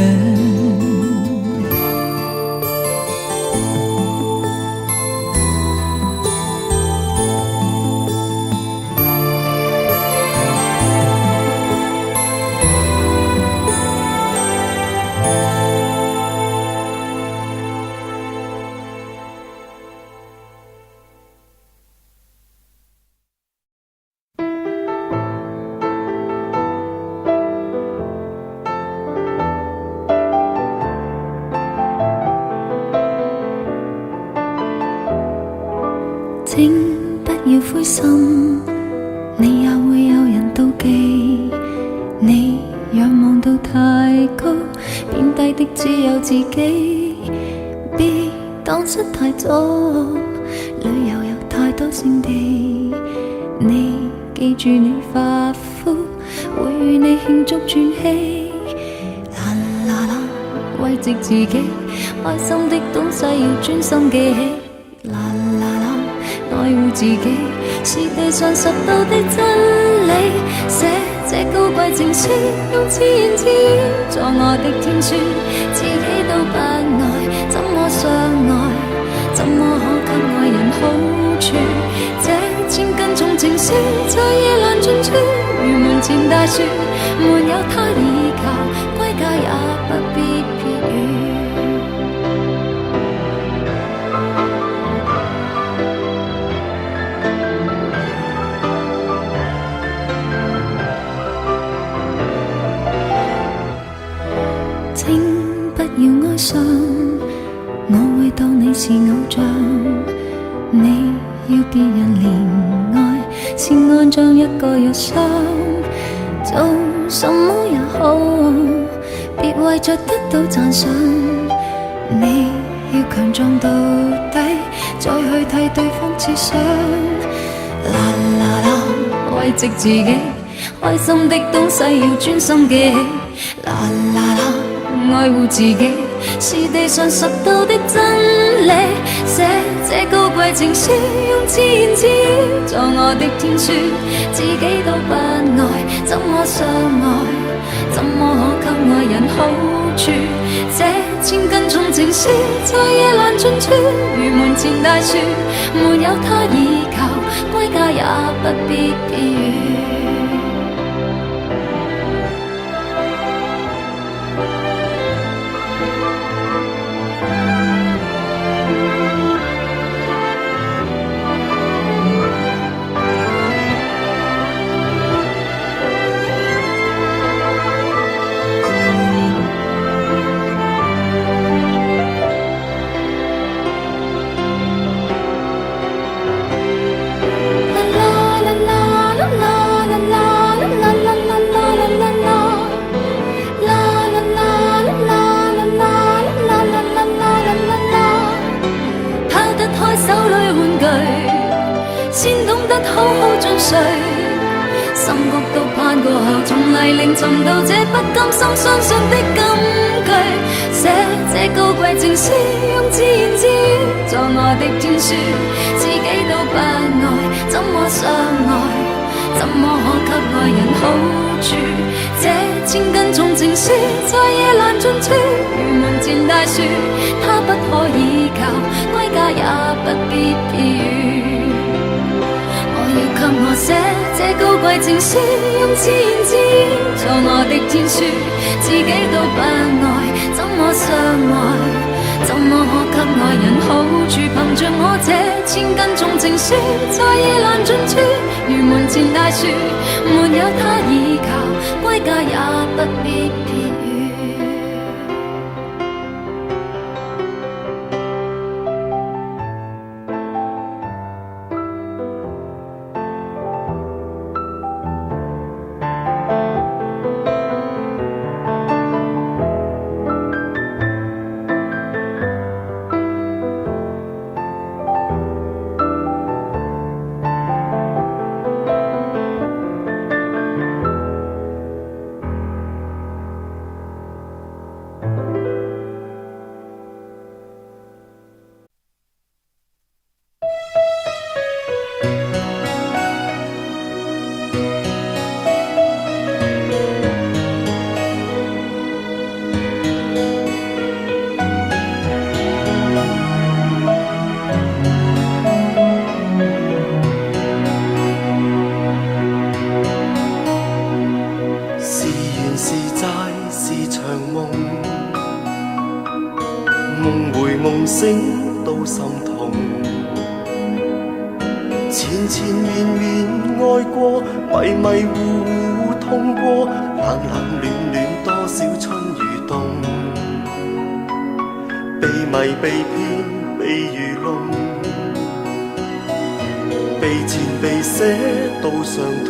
請不要灰心，你也會有人妒忌。你仰望到太高，變低的只有自己。別蕩失太早，旅遊有太多勝地。你記住你發膚，會與你慶祝轉起。啦啦啦，慰藉自己，開心的東西要專心記起。啦啦啦，愛護自己是地上拾到的真理。寫這高貴情書，用自言自語作我的天書，自己都不愛，怎麼相愛？怎麼可給愛人好處？這千斤重情書在夜闌盡處，如門前大樹，沒有他倚靠，歸家也不必撇雨。請不要哀傷，我會當你是偶像。你要別人憐愛，是愛像一個藥箱。做什麼也好，別為着得到讚賞。你要強壯到底，再去替對方設想。啦啦啦，慰藉自己，開心的東西要專心記起。啦啦啦，愛護自己是地上拾到的真理。寫這高貴情書，用自言自語作我的天書，自己都不愛，怎麼相愛？怎麼可給愛人好處？這千斤重情書在夜闌盡處，如門前大樹，沒有他倚靠，歸家也不必避雨。啦啦啦啦啦啦進睡。深谷都攀過後，從泥濘尋到這不甘心相信的金句。寫這高貴情書，用自言自語作我的天書，自己都不愛，怎麼相愛？怎麼可給愛人好處？這千斤重情書在夜闌盡處，如門前大樹，它不可依靠，歸家也不必避雨。我要給我寫這高貴情書，用自言自語做我的天書，自己都不愛，怎麼相愛？怎麼可給愛人好處？憑着我這千斤重情書，在夜闌盡處，如門前大樹，沒有他倚靠，歸家也不必撇雨。夢回夢醒都心痛，纏纏綿綿愛過，迷迷糊糊痛過，冷冷暖暖多少春與冬，被迷被騙被愚弄，被纏被捨都相同，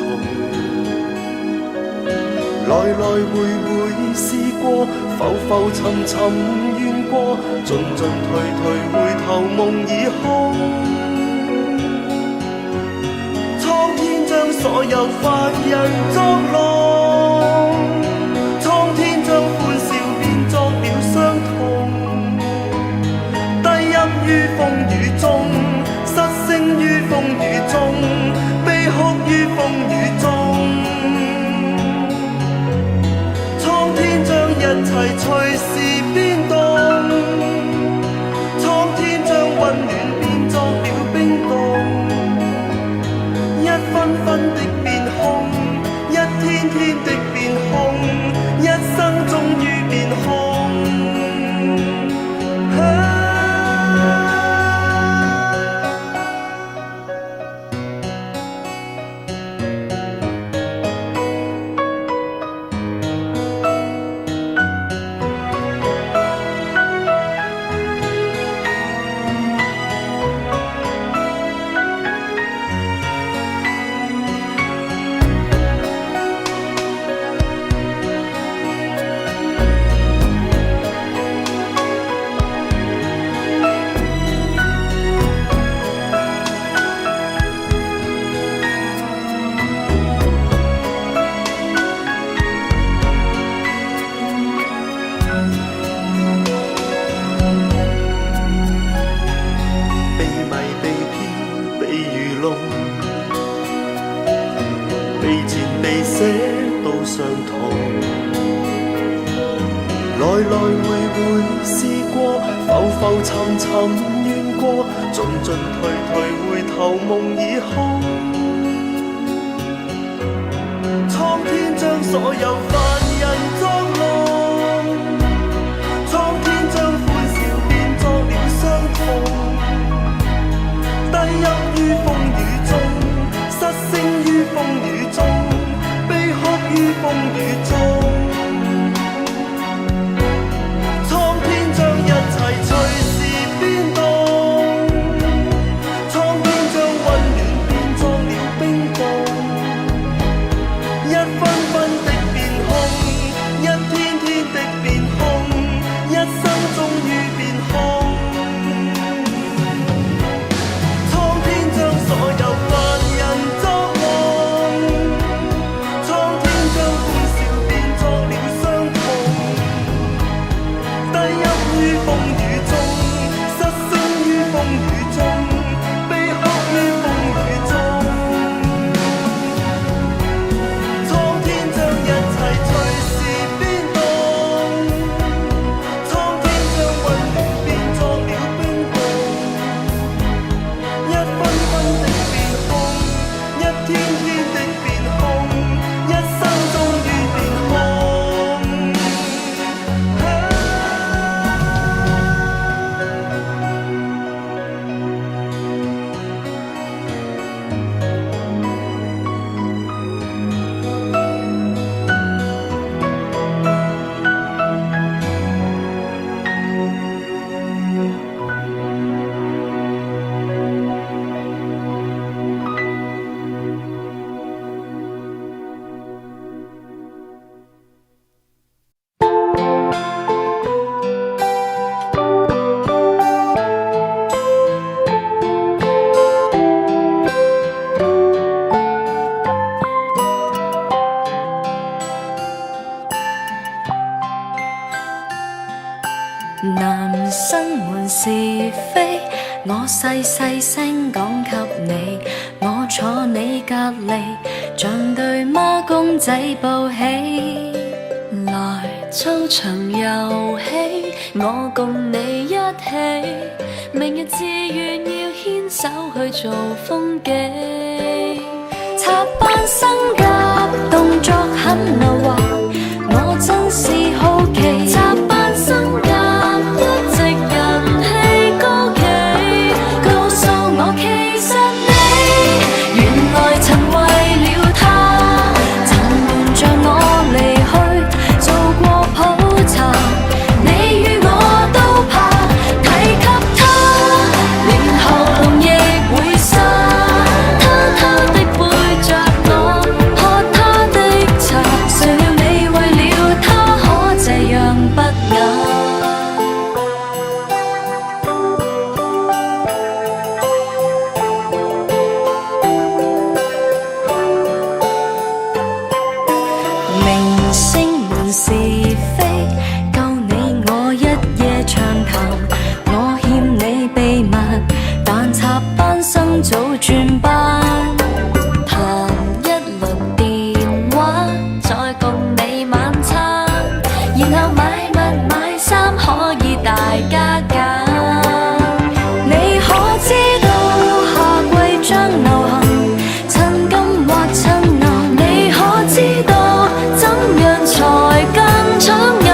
來來回回試過，浮浮沉沉怨過，進進退退回頭夢已空。蒼天將所有凡人作弄，蒼天將歡笑變作了傷痛，低泣於風雨中，失聲於風雨中，悲哭於風雨中。天將一切隨時變動，蒼天將溫暖變作了冰凍，一分分的變空，一天天的變空，一生終於變空。被纏被捨都相同，來來回回試過，浮浮沉沉怨過，進進退退回頭夢已空。蒼天將所有凡人作弄，蒼天將歡笑變作了傷痛，低泣於風雨中，失聲於風雨中，悲哭於風雨中。蒼天將一切隨時變動，蒼天將溫暖變作了冰凍，一分分的變空，一天天風雨中，失聲於風雨中，悲哭於風雨中。蒼天將一切隨時變動，蒼天將溫暖變作了冰凍，一分分的變空，一天天的變空，一生終於變空。男生們是非，我細細聲講給你，我坐你隔離，像對孖公仔報喜。來操場遊戲，我共你一起，明日志願要牽手去做風紀。插班生甲動作很流滑，我真是好奇。插班生甲一直人氣高企，告訴我其實你原來曾為了他，曾瞞着我離去做過普查，你與我都怕提及他，連喉嚨亦會沙，偷偷的背着我喝他的茶，誰料你為了他可這樣不雅。明星們是非，夠你我一夜長談，我欠你秘密，但插班生早轉班，談一輪電話，再共你晚餐，然後買物買衫可以大家揀。你可知道夏季將流行襯金或襯藍？你可知道怎樣才更搶眼？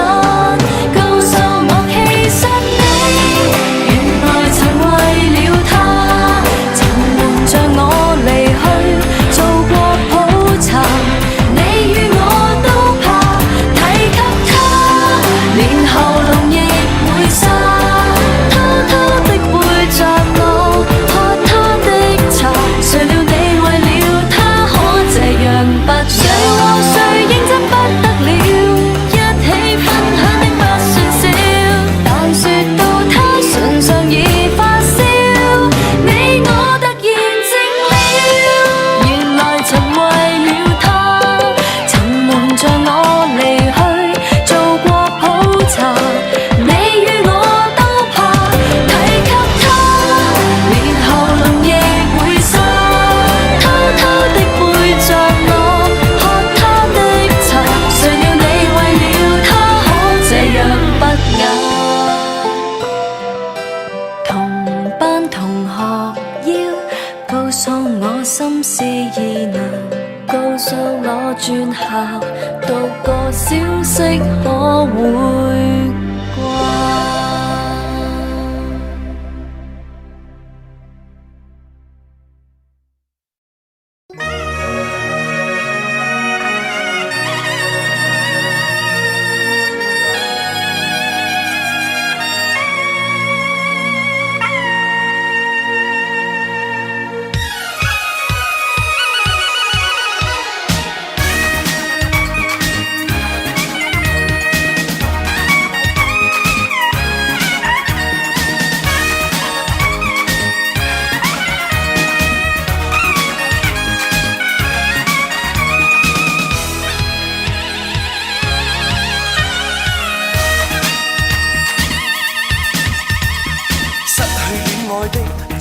告訴我其實你原來曾為了他，曾瞞着我離去做過普查，你與我都怕提及他，連喉嚨亦會沙，偷偷的背着我喝他的茶，誰料你為了他可這樣不雅？誰和誰認真不得了，一起分享的不算少，但說到他唇上已發燒，你我突然靜了，原來曾為了他，曾瞞着我離去做過普查，你與我都怕提及他，連喉嚨亦會沙，偷偷的背着我喝他的茶，誰料你為了他可這樣不雅？同班同學要告訴我心事意能，告訴我轉校讀個消息可會掛？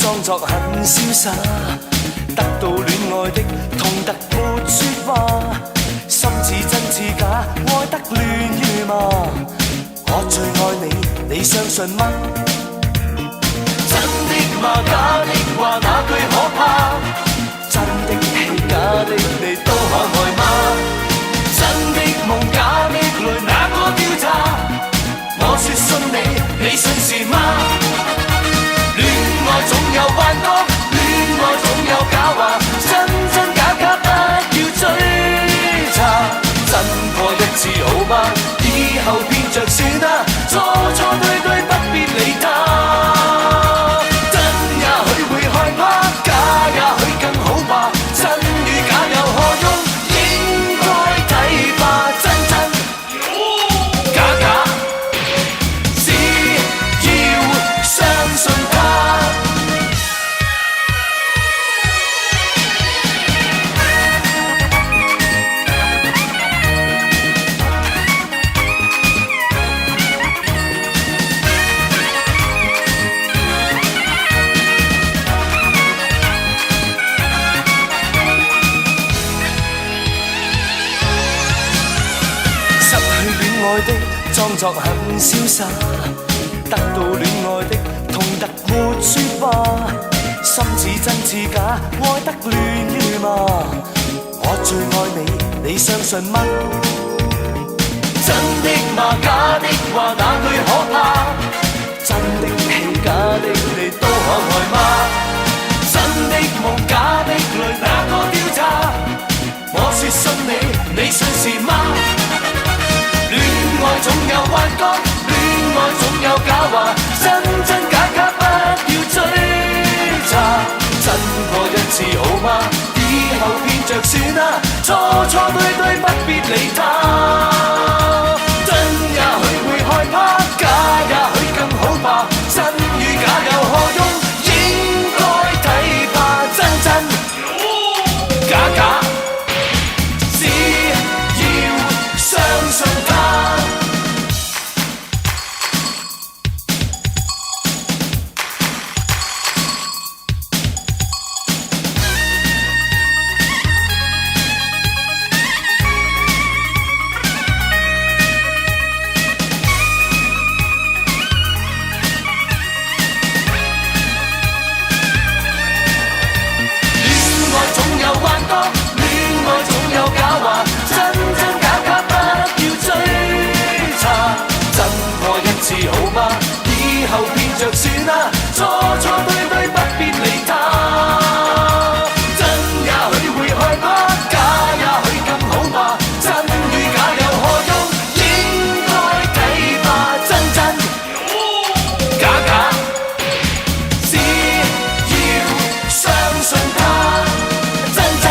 裝作很瀟灑，得到戀愛的痛得沒說話，心似真似假，愛得亂如麻。我最愛你，你相信嗎？真的嗎？假的話那句可怕？真的戲假的你都可愛嗎？真的夢假的淚哪個調查？我說信你，你信是嗎？戀愛總有幻覺，戀愛總有假話，真真假假不要追查。真過一次好嗎？以後變着算啦，錯錯對對不必理他。真也許會害怕，假也許更好吧。真與假有何用？應該睇吧。真真假假，只要相信他。裝作很瀟灑，得到戀愛的痛得沒說話，心似真似假，愛得亂如麻。我最愛你，你相信嗎？真的嗎？假的話那句可怕？真的戲假的你都可愛嗎？真的夢假的淚哪個調查？我說信你，你信是嗎？戀愛總有幻覺，戀愛總有假話，真真假假不要追查。真過一次好嗎？以後變着算啦，錯錯對對不必理他。真也許會害怕，假也許更好吧。真與假有何用？應該睇吧。真真假假，只要相信他。好嗎？以後變着算啦，錯錯對對不必理他。真也許會害怕，假也許更好吧。真與假有何用？應該睇吧。真真假假，只要相信他。真真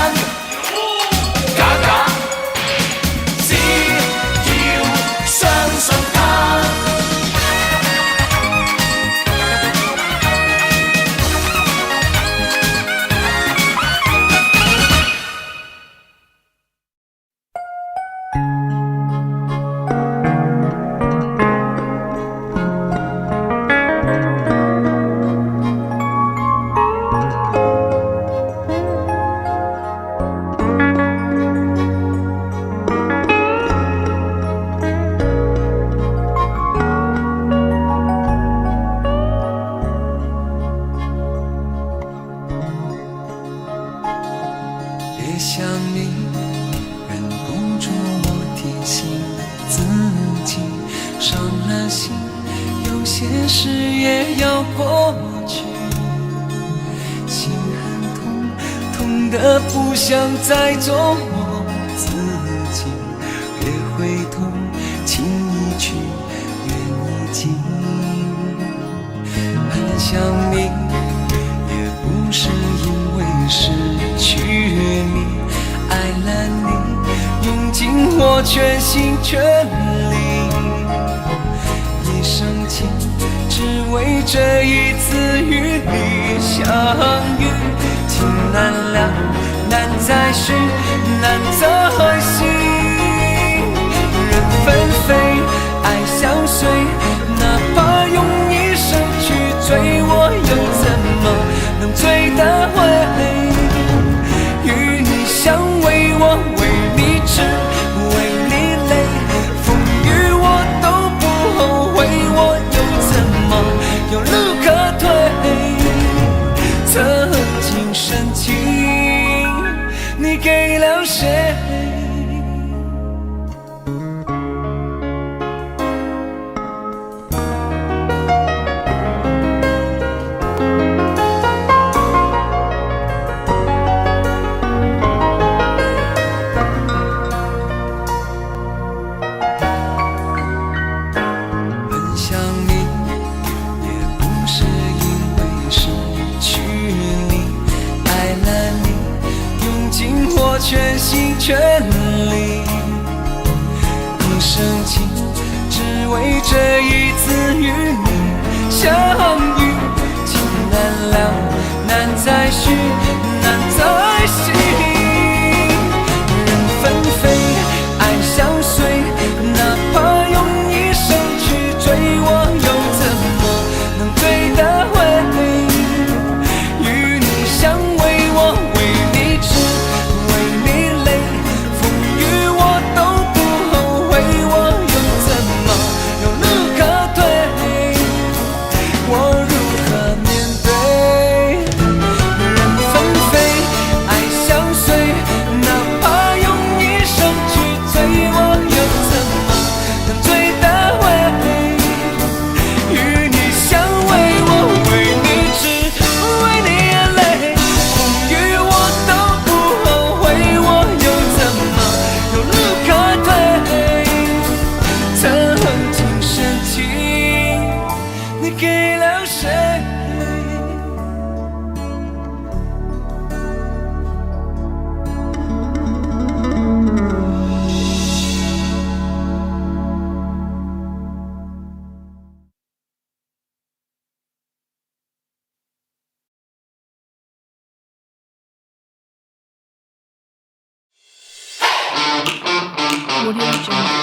假假，只要相信他。不想再做我自己，越回头情已去，缘已尽。很想你，也不是因为失去你，爱了你，用尽我全心全力，一生情，只为这一次与你相遇。情难了，难再续，难再续。人纷飞，爱相随，哪怕用一生去追，我又怎么想你，也不是因为失去你，爱了你，用尽我全心全力。一生情，只为这一次与你相遇。情难了，难再续，难再续。人纷飞，爱相随，哪怕用一生去追，我又怎么能追得回？与你相偎，我为你痴，为你累，风雨我都不后悔，我又怎么有路可退？我如何面对？人纷飞，爱相随，哪怕用一生去追，我又怎么能追得回？与你相偎，我为你痴，为你累，风雨我都不后悔，我又怎么有路可退？曾经深情，你给了谁？Audio Jungle.